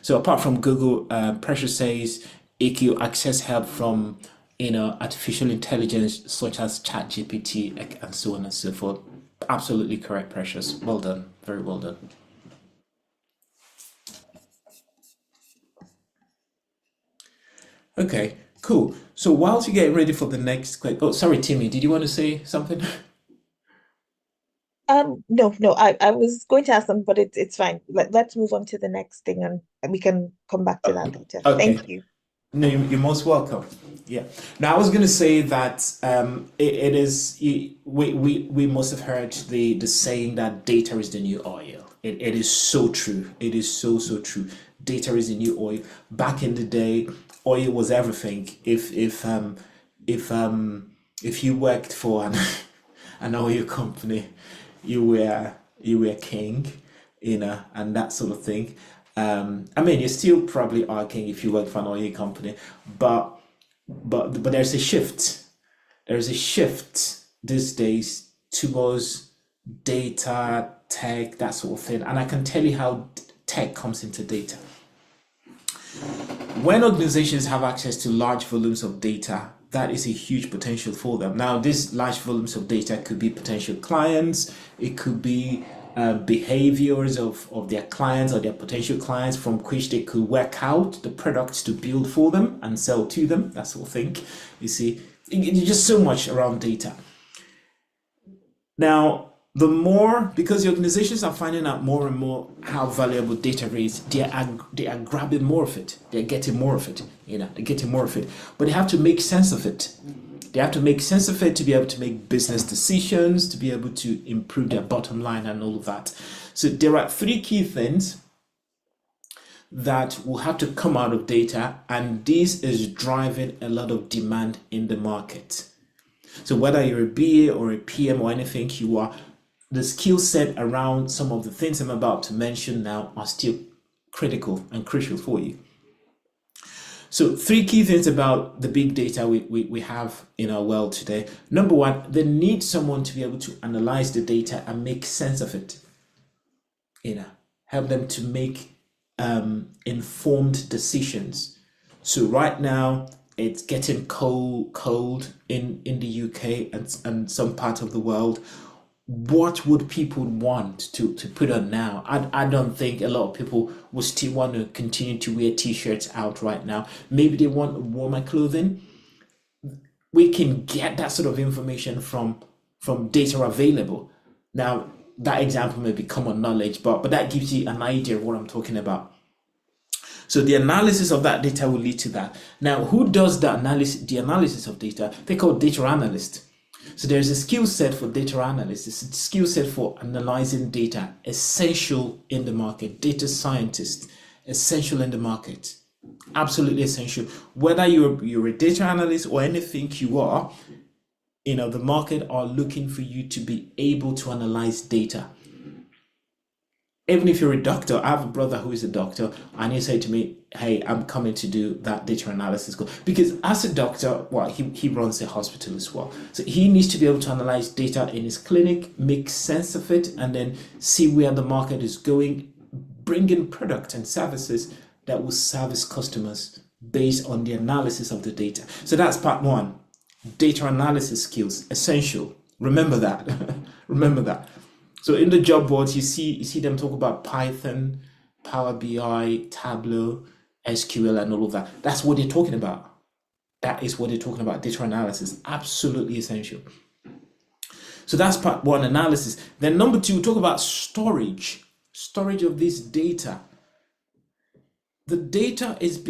Speaker 3: So apart from Google, Precious says EQ access help from artificial intelligence such as ChatGPT and so on and so forth. Absolutely correct, Precious. Well done, very well done. Okay, cool. So whilst you're getting ready for the next question, oh, sorry, Timmy, did you want to say something?
Speaker 5: No, I was going to ask them, but it's fine. Let's move on to the next thing, and we can come back to that later.
Speaker 3: Okay.
Speaker 5: Thank you.
Speaker 3: No, you're most welcome. Yeah. Now I was going to say that it is we must have heard the saying that data is the new oil. It is so true. It is so true. Data is the new oil. Back in the day, oil was everything. If you worked for an oil company, you were king, and that sort of thing. I mean, you still probably are king if you work for an oil company, but there's a shift. There's a shift these days towards data, tech, that sort of thing, and I can tell you how tech comes into data. When organizations have access to large volumes of data, that is a huge potential for them. Now, these large volumes of data could be potential clients, it could be behaviors of their clients or their potential clients, from which they could work out the products to build for them and sell to them, that sort of thing. You see, just so much around data. Now, because the organizations are finding out more and more how valuable data is, they are grabbing more of it. They're getting more of it. They're getting more of it. But they have to make sense of it. They have to make sense of it to be able to make business decisions, to be able to improve their bottom line and all of that. So there are three key things that will have to come out of data, and this is driving a lot of demand in the market. So whether you're a BA or a PM or anything, the skill set around some of the things I'm about to mention now are still critical and crucial for you. So three key things about the big data we have in our world today. Number one, they need someone to be able to analyze the data and make sense of it. Help them to make informed decisions. So right now it's getting cold in the UK and some part of the world. What would people want to put on now? I don't think a lot of people will still want to continue to wear t-shirts out right now. Maybe they want warmer clothing. We can get that sort of information from data available. Now, that example may be common knowledge, but that gives you an idea of what I'm talking about. So the analysis of that data will lead to that. Now, who does the analysis of data? They call data analysts. So there's a skill set for data analysts. It's a skill set for analyzing data, essential in the market. Data scientist, essential in the market. Absolutely essential. Whether you're a data analyst or anything you are, the market are looking for you to be able to analyze data. Even if you're a doctor, I have a brother who is a doctor, and he said to me, hey, I'm coming to do that data analysis course. Because as a doctor, well, he runs a hospital as well. So he needs to be able to analyze data in his clinic, make sense of it, and then see where the market is going, bring in products and services that will service customers based on the analysis of the data. So that's part one. Data analysis skills, essential. Remember that. Remember that. So in the job boards, you see them talk about Python, Power BI, Tableau, SQL, and all of that. That's what they're talking about. That is what they're talking about. Data analysis, absolutely essential. So that's part one, analysis. Then number two, talk about storage of this data. The data is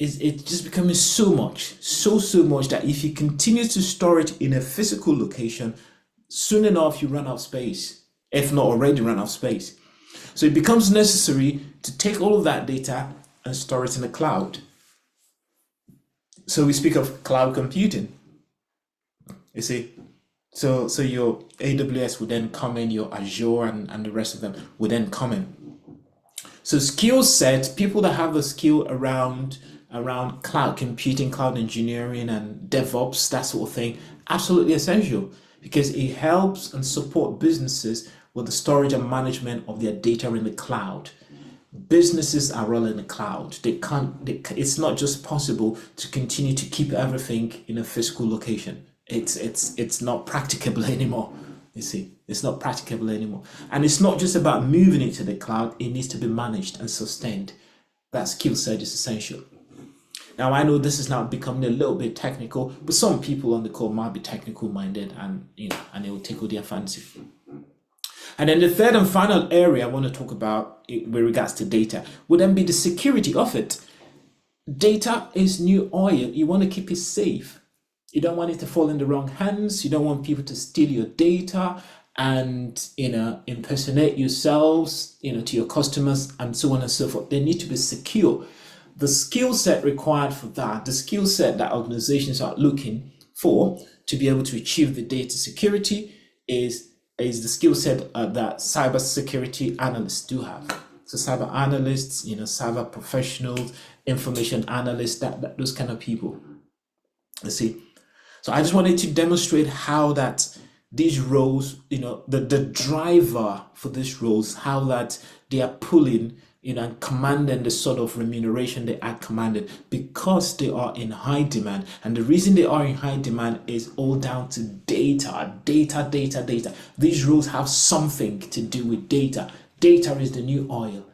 Speaker 3: it's just becoming so much that if you continue to store it in a physical location, soon enough you run out of space, if not already run out of space. So it becomes necessary to take all of that data and store it in the cloud. So we speak of cloud computing. You see, so your AWS would then come in, your Azure and the rest of them would then come in. So skill sets, people that have the skill around cloud computing, cloud engineering, and DevOps, that sort of thing, absolutely essential, because it helps and support businesses with the storage and management of their data in the cloud. Businesses are all in the cloud. It's not just possible to continue to keep everything in a physical location. It's not practicable anymore. You see, it's not practicable anymore. And it's not just about moving it to the cloud, it needs to be managed and sustained. That skill set is essential. Now, I know this is now becoming a little bit technical, but some people on the call might be technical minded and it will tickle their fancy. And then the third and final area I want to talk about with regards to data would then be the security of it. Data is new oil. You want to keep it safe. You don't want it to fall in the wrong hands. You don't want people to steal your data and impersonate yourselves, to your customers and so on and so forth. They need to be secure. The skill set required for that, the skill set that organizations are looking for to be able to achieve the data security is the skill set that cybersecurity analysts do have. So cyber analysts, cyber professionals, information analysts, that those kind of people. You see. So I just wanted to demonstrate how that these roles, the driver for these roles, how that they are pulling, and commanding the sort of remuneration they are commanded because they are in high demand. And the reason they are in high demand is all down to data. These roles have something to do with data. Data is the new oil.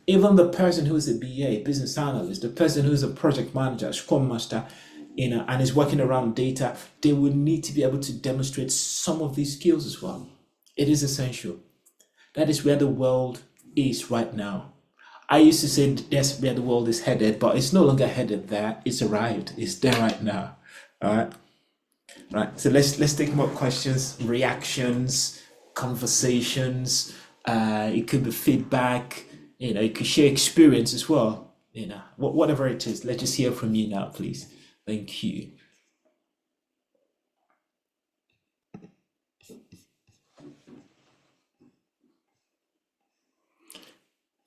Speaker 3: Even the person who is a BA, business analyst, the person who is a project manager, scrum master, and is working around data, they will need to be able to demonstrate some of these skills as well. It is essential. That is where the world is right now. I used to say that's where the world is headed, but it's no longer headed there. It's arrived. It's there right now. All right. Right. So let's take more questions, reactions, conversations. It could be feedback. You could share experience as well. Whatever it is. Let's just hear from you now, please. Thank you.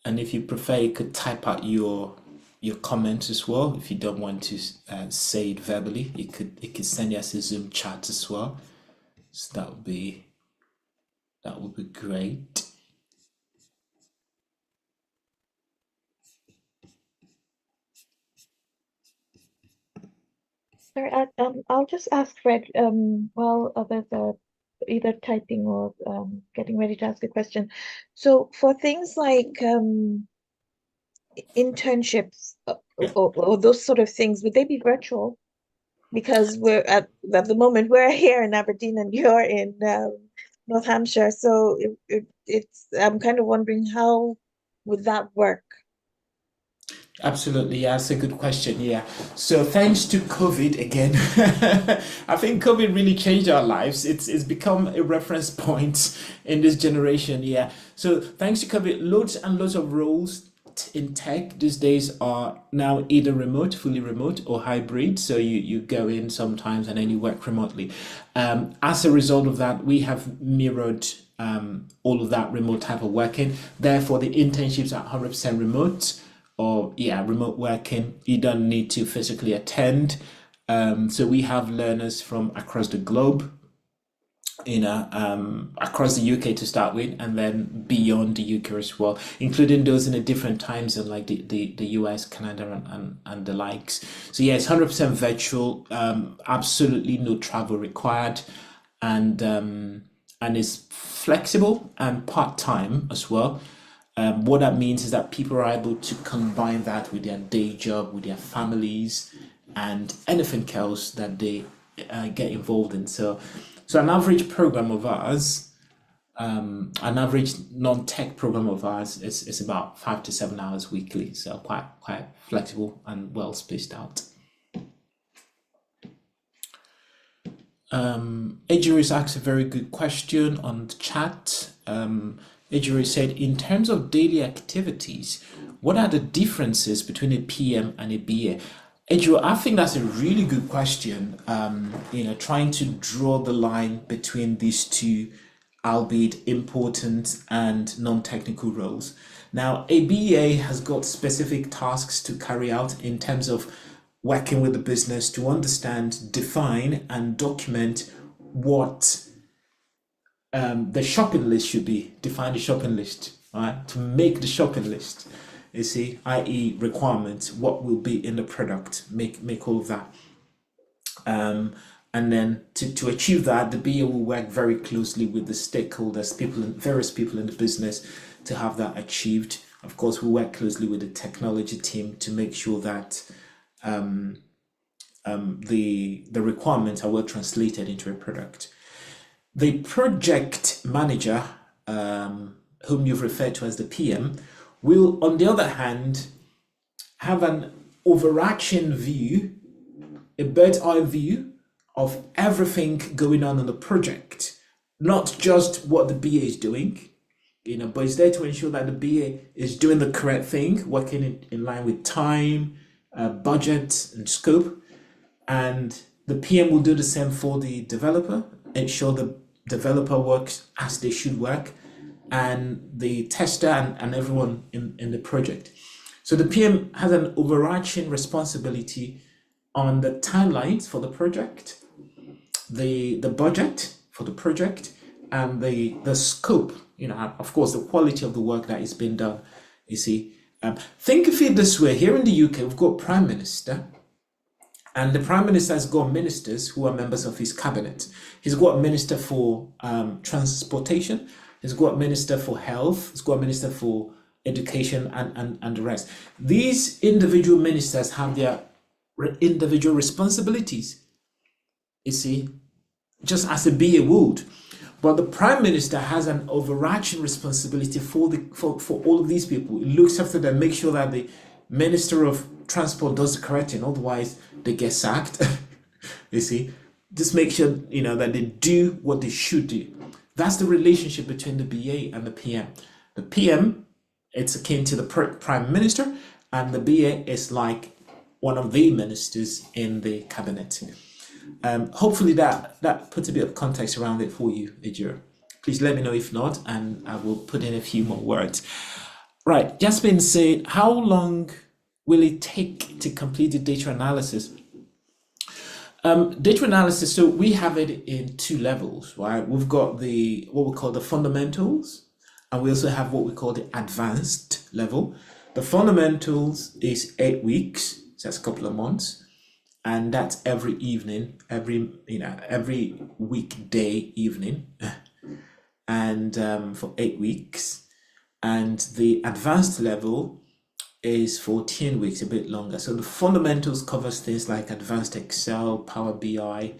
Speaker 3: And if you prefer, you could type out your your comments as well. If you don't want to say it verbally, you could send it as a Zoom chat as well. So that would be great.
Speaker 5: Sorry, I'll just ask Fred, while others are either typing or getting ready to ask a question. So for things like internships or those sort of things, would they be virtual? Because we're at the moment we're here in Aberdeen and you're in North Hampshire, so it's I'm kind of wondering how would that work?
Speaker 3: Absolutely, yeah, that's a good question. Yeah. So thanks to COVID again, I think COVID really changed our lives. It's become a reference point in this generation. Yeah. So thanks to COVID, loads and loads of roles in tech these days are now either remote, fully remote, or hybrid. So you go in sometimes and then you work remotely. As a result of that, we have mirrored all of that remote type of working. Therefore, the internships are 100% remote, or remote working. You don't need to physically attend. So we have learners from across the globe, across the UK to start with, and then beyond the UK as well, including those in a different time zone like the US, Canada, and the likes. So yeah, it's 100% virtual, absolutely no travel required, and it's flexible and part-time as well. What that means is that people are able to combine that with their day job, with their families, and anything else that they get involved in. So an average program of ours, an average non-tech program of ours is about 5 to 7 hours weekly. So quite flexible and well spaced out. Ejiri asked a very good question on the chat. Ejiri said, in terms of daily activities, what are the differences between a PM and a BA? Ejiri, I think that's a really good question. Trying to draw the line between these two, albeit important and non-technical roles. Now, a BA has got specific tasks to carry out in terms of working with the business to understand, define, and document what the shopping list should be. Define the shopping list, right? To make the shopping list, you see, i.e. requirements, what will be in the product, make all of that. And then to achieve that, the BA will work very closely with the stakeholders, various people in the business to have that achieved. Of course, we work closely with the technology team to make sure that the requirements are well translated into a product. The project manager, whom you've referred to as the PM, will, on the other hand, have an overarching view, a bird's eye view of everything going on in the project, not just what the BA is doing, but it's there to ensure that the BA is doing the correct thing, working in line with time, budget, and scope. And the PM will do the same for the developer, ensure the developer works as they should work, and the tester and everyone in the project. So the PM has an overarching responsibility on the timelines for the project, the budget for the project, and the scope, of course, the quality of the work that is being done. You see, think of it this way: here in the UK, we've got Prime Minister, and the Prime Minister has got ministers who are members of his cabinet. He's got a minister for transportation, he's got a minister for health, he's got a minister for education, and the rest. These individual ministers have their individual responsibilities, you see, just as a BA would. But the Prime Minister has an overarching responsibility for all of these people. He looks after them, make sure that the Minister of Transport does the correct thing, otherwise they get sacked. You see, just make sure that they do what they should do. That's the relationship between the BA and the PM. The PM, it's akin to the Prime Minister, and the BA is like one of the ministers in the cabinet. Hopefully that puts a bit of context around it for you, Ejiro. Please let me know if not, and I will put in a few more words. Right, Jasmine said, how long will it take to complete the data analysis? Data analysis, so we have it in two levels, right? We've got the what we call the fundamentals, and we also have what we call the advanced level. The fundamentals is 8 weeks, so that's a couple of months, and that's every evening, every weekday evening, and for 8 weeks. And the advanced level is 14 weeks, a bit longer. So the fundamentals covers things like advanced Excel, Power BI.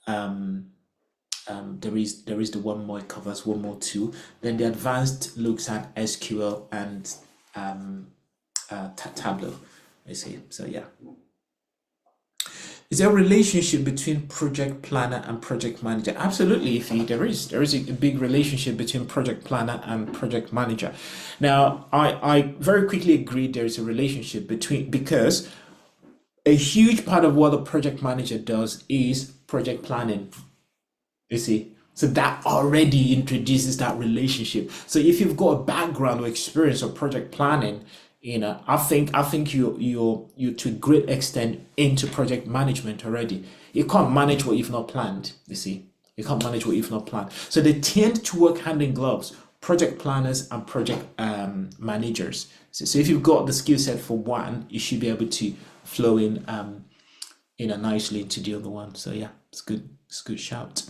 Speaker 3: There is the one more, it covers one more too. Then the advanced looks at SQL and Tableau. I see. So yeah. Is there a relationship between project planner and project manager? Absolutely, Ify, there is. There is a big relationship between project planner and project manager. Now, I very quickly agree there is a relationship between, because a huge part of what a project manager does is project planning. You see? So that already introduces that relationship. So if you've got a background or experience of project planning, I think you're to a great extent into project management already. You can't manage what you've not planned, you see. You can't manage what you've not planned. So they tend to work hand in gloves, project planners and project managers. So if you've got the skill set for one, you should be able to flow in nicely into the other one. So yeah, it's good. It's a good shout.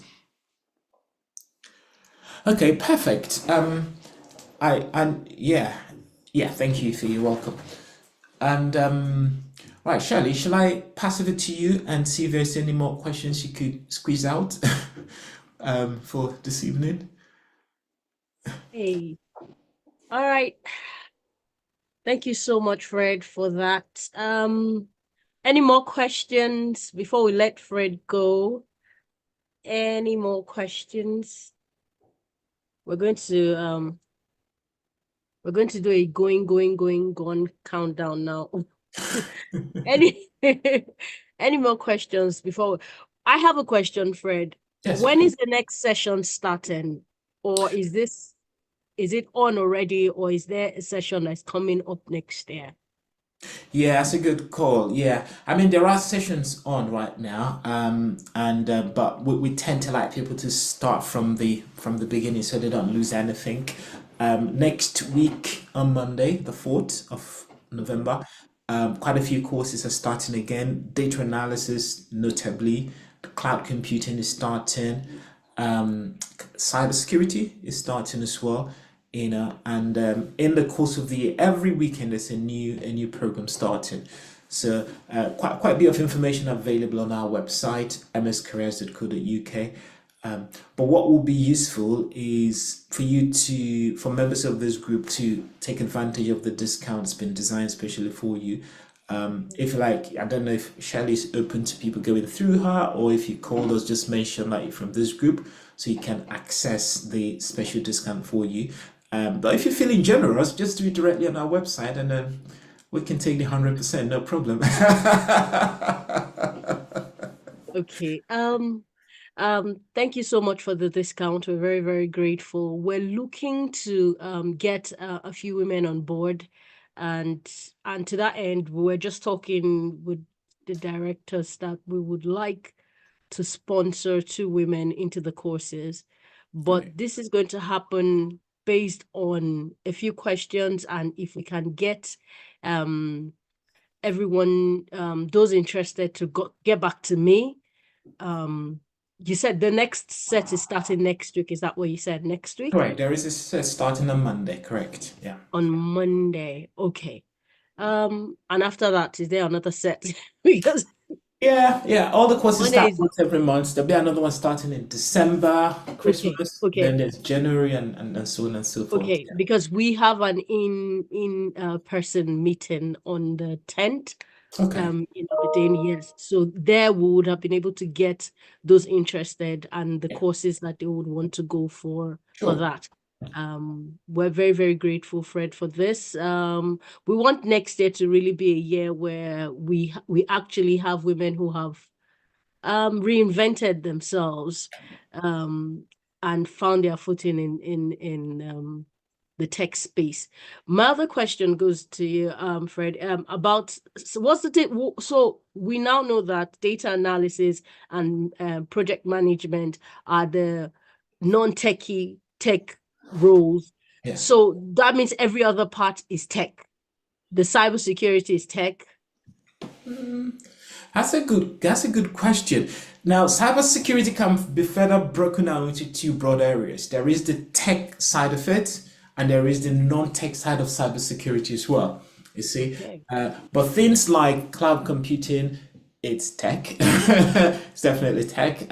Speaker 3: Okay, perfect. Thank you for you're welcome. And right, Shirley, shall I pass it to you and see if there's any more questions you could squeeze out for this evening?
Speaker 2: Hey, all right. Thank you so much, Fred, for that. Any more questions before we let Fred go? Any more questions? We're going to do a gone countdown now. Any any more questions before I have a question, Fred?
Speaker 3: Yes.
Speaker 2: When is the next session starting? Or is it on already, or is there a session that's coming up next year?
Speaker 3: Yeah, that's a good call. Yeah, I mean there are sessions on right now, but we tend to like people to start from the beginning so they don't lose anything. Next week on Monday, the 4th of November, quite a few courses are starting again. Data analysis, notably, cloud computing is starting. Cybersecurity is starting as well. And in the course of the year, every weekend there's a new program starting. So quite a bit of information available on our website, mscareers.co.uk. But what will be useful is for members of this group to take advantage of the discounts been designed specially for you. If you like, I don't know if Shelley's open to people going through her, or if you call us, just mention that you're from this group so you can access the special discount for you. But if you're feeling generous, just do it directly on our website, and then we can take the 100%, no problem.
Speaker 2: Okay. Thank you so much for the discount. We're very, very grateful. We're looking to get a few women on board, and to that end, we were just talking with the directors that we would like to sponsor 2 women into the courses, but
Speaker 3: Right.
Speaker 2: this is going to happen based on a few questions, and if we can get everyone, those interested, to get back to me. You said the next set is starting next week. Is that what you said? Next week?
Speaker 3: Correct. There is a set starting on Monday. Correct. Yeah.
Speaker 2: On Monday. Okay. And after that, is there another set? Because
Speaker 3: Yeah. All the courses
Speaker 2: Monday
Speaker 3: start
Speaker 2: is
Speaker 3: once every month. There'll be another one starting in December, Christmas.
Speaker 2: okay.
Speaker 3: Then there's January and so on and so forth.
Speaker 2: Okay,
Speaker 3: Yeah.
Speaker 2: because we have an in person meeting on the 10th.
Speaker 3: Okay.
Speaker 2: In Aberdeen, yes. So there we would have been able to get those interested and the
Speaker 3: Yeah.
Speaker 2: courses that they would want to go for
Speaker 3: Sure.
Speaker 2: that. We're very, very grateful, Fred, for this. We want next year to really be a year where we actually have women who have reinvented themselves and found their footing in the tech space. My other question goes to you, Fred, about what's the so we now know that data analysis and project management are the non-techie tech roles.
Speaker 3: Yeah.
Speaker 2: So that means every other part is tech. The cybersecurity is tech.
Speaker 3: That's a good question. Now, cybersecurity can be further broken down into two broad areas. There is the tech side of it, and there is the non-tech side of cybersecurity as well. You see,
Speaker 2: Okay.
Speaker 3: but things like cloud computing, it's tech. It's definitely tech.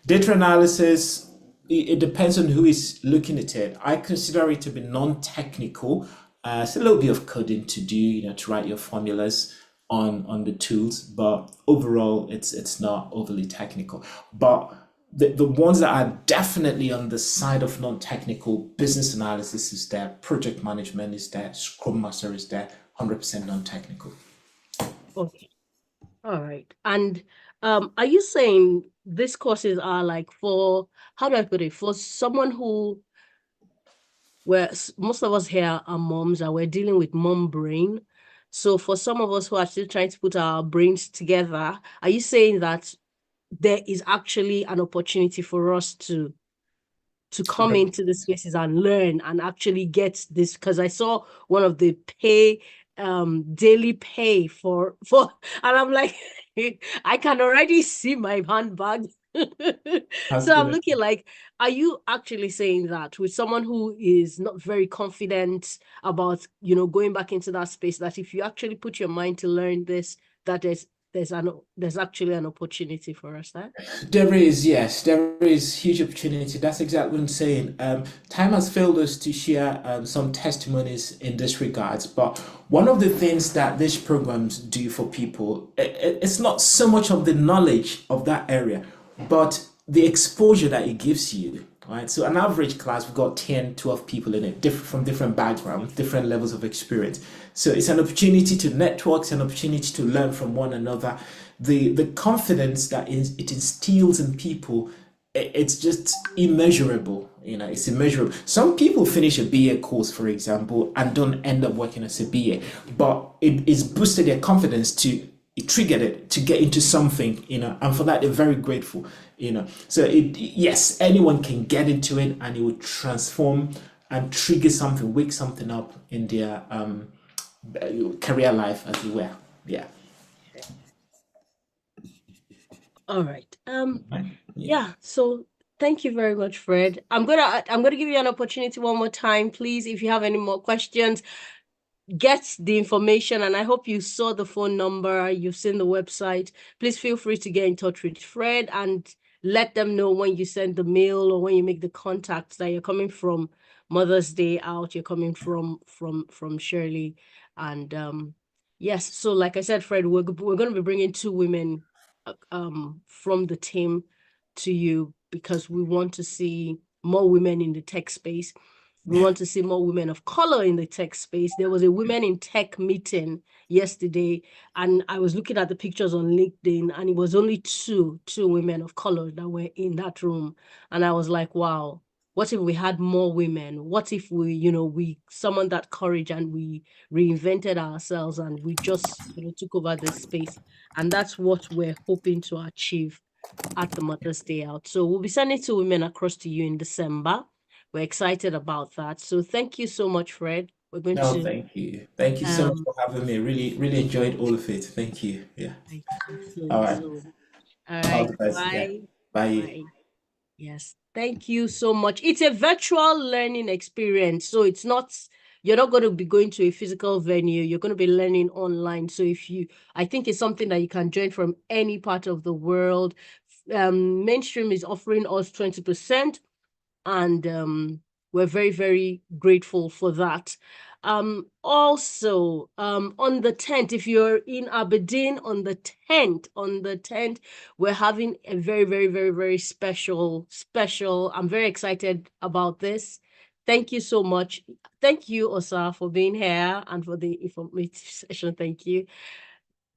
Speaker 3: Data analysis, it depends on who is looking at it. I consider it to be non-technical. It's a little bit of coding to do, to write your formulas on the tools, but overall it's not overly technical. But the ones that are definitely on the side of non-technical, business analysis is there, project management is there, Scrum Master is there, 100% non-technical.
Speaker 2: Okay. All right. And are you saying these courses are like for, how do I put it, for someone who, where most of us here are moms and we're dealing with mom brain. So for some of us who are still trying to put our brains together, are you saying that there is actually an opportunity for us to come into the spaces and learn and actually get this? Because I saw one of the daily pay for and I'm like, I can already see my handbag. So I'm looking like, are you actually saying that with someone who is not very confident about, going back into that space, that if you actually put your mind to learn this, that there's actually an opportunity for us there?
Speaker 3: There is, yes, there is huge opportunity. That's exactly what I'm saying. Time has failed us to share some testimonies in this regards, but one of the things that these programs do for people, it's not so much of the knowledge of that area, but the exposure that it gives you. Right, so an average class, we've got 10, 12 people in it, from different backgrounds, different levels of experience. So it's an opportunity to network, it's an opportunity to learn from one another. The confidence that it instills in people, it's just immeasurable. It's immeasurable. Some people finish a BA course, for example, and don't end up working as a BA, but it's boosted their confidence it triggered it to get into something, and for that they're very grateful, So yes, anyone can get into it, and it will transform and trigger something, wake something up in their career life, as it were. Yeah.
Speaker 2: All right.
Speaker 3: Right.
Speaker 2: Yeah. So thank you very much, Fred. I'm gonna give you an opportunity one more time, please. If you have any more questions, get the information, and I hope you saw the phone number, you've seen the website. Please feel free to get in touch with Fred and let them know when you send the mail or when you make the contacts that you're coming from Mother's Day out, you're coming from Shirley. And yes, so like I said, Fred, we're going to be bringing 2 women from the team to you because we want to see more women in the tech space. We want to see more women of color in the tech space. There was a women in tech meeting yesterday, and I was looking at the pictures on LinkedIn, and it was only two women of color that were in that room. And I was like, wow, what if we had more women? What if we summoned that courage and we reinvented ourselves and we just, took over this space? And that's what we're hoping to achieve at the Mother's Day Out. So we'll be sending 2 women across to you in December. We're excited about that. So thank you so much, Fred. We're going
Speaker 3: No,
Speaker 2: to
Speaker 3: thank you. Thank you so much for having me. Really, really enjoyed all of it. Thank you. Yeah.
Speaker 2: thank you
Speaker 3: All
Speaker 2: so,
Speaker 3: right.
Speaker 2: so much. All
Speaker 3: All
Speaker 2: right.
Speaker 3: the best. Yeah.
Speaker 2: Bye.
Speaker 3: Bye.
Speaker 2: Bye. Yes. Thank you so much. It's a virtual learning experience. So you're not going to be going to a physical venue. You're going to be learning online. So I think it's something that you can join from any part of the world. Mainstream is offering us 20%. And we're very, very grateful for that. Also, on the 10th, if you're in Aberdeen on the 10th, we're having a very, very, very, very special. I'm very excited about this. Thank you so much. Thank you, Osa, for being here and for the informative session. Thank you.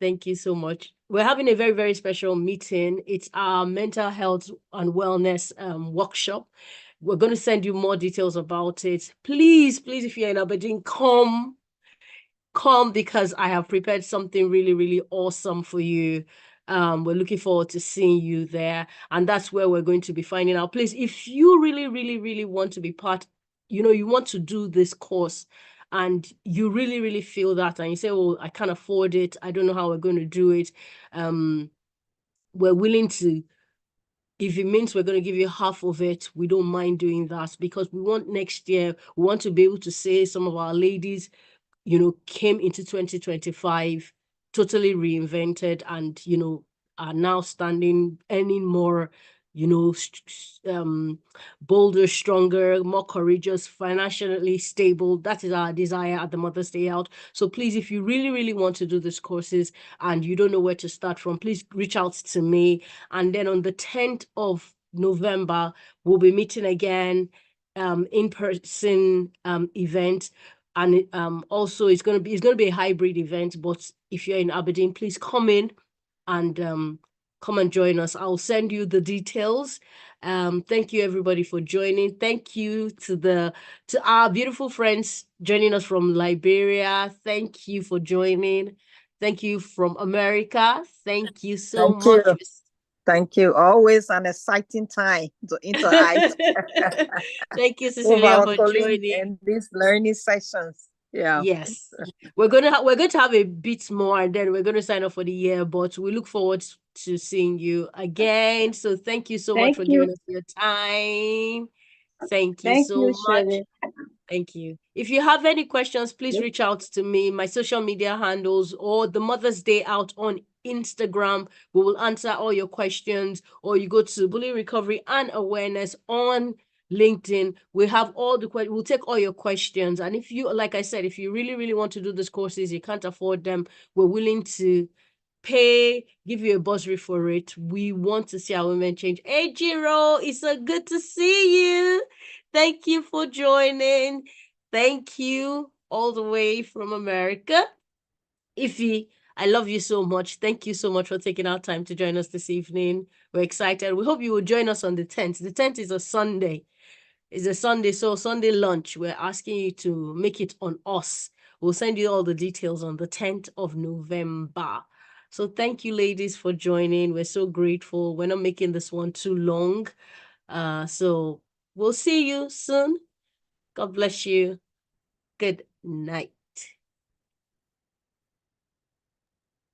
Speaker 2: Thank you so much. We're having a very, very special meeting. It's our mental health and wellness workshop. We're going to send you more details about it. Please, please, if you're in Aberdeen, come because I have prepared something really, really awesome for you. We're looking forward to seeing you there. And that's where we're going to be finding out. Please, if you really, really, really want to be part, you want to do this course and you really, really feel that, and you say, oh, I can't afford it, I don't know how we're going to do it. We're willing to, if it means we're going to give you half of it, we don't mind doing that, because we want next year, we want to be able to say some of our ladies, came into 2025 totally reinvented and, are now standing, earning more, bolder, stronger, more courageous, financially stable. That is our desire at the Mother's Day Out. So please, if you really, really want to do these courses and you don't know where to start from, please reach out to me. And then on the 10th of November, we'll be meeting again, in-person event. And it, also it's going to be a hybrid event, but if you're in Aberdeen, please come in and come and join us. I'll send you the details. Thank you everybody for joining. Thank you to our beautiful friends joining us from Liberia. Thank you for joining. Thank you from America. Thank you so much.
Speaker 4: Thank you. Always an exciting time to interact
Speaker 2: Thank you,
Speaker 4: with
Speaker 2: Cecilia,
Speaker 4: our
Speaker 2: for
Speaker 4: colleagues
Speaker 2: joining.
Speaker 4: in these learning sessions. Yeah.
Speaker 2: Yes, we're going to have a bit more, and then we're going to sign off for the year, but we look forward to seeing you again. So thank you so much for giving us your time. Thank you so much. Thank you. If you have any questions, please reach out to me, my social media handles, or the Mother's Day Out on Instagram. We will answer all your questions, or you go to Bullying Recovery and Awareness on LinkedIn. We have all the questions. We'll take all your questions. And if you, like I said, if you really, really want to do these courses, you can't afford them, we're willing to pay, give you a bursary for it. We want to see our women change. Hey, Jiro, it's so good to see you. Thank you for joining. Thank you all the way from America. Ify, I love you so much. Thank you so much for taking our time to join us this evening. We're excited. We hope you will join us on the 10th. The 10th is a Sunday. It's a Sunday, so Sunday lunch. We're asking you to make it on us. We'll send you all the details on the 10th of November. So thank you, ladies, for joining. We're so grateful. We're not making this one too long. So we'll see you soon. God bless you. Good night.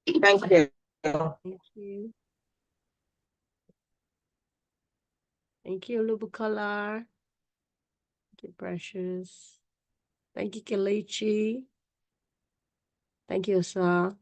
Speaker 4: Thank you.
Speaker 2: Thank you. Thank you, Lubukalar. Thank you, Precious. Thank you, Kelechi. Thank you, sir.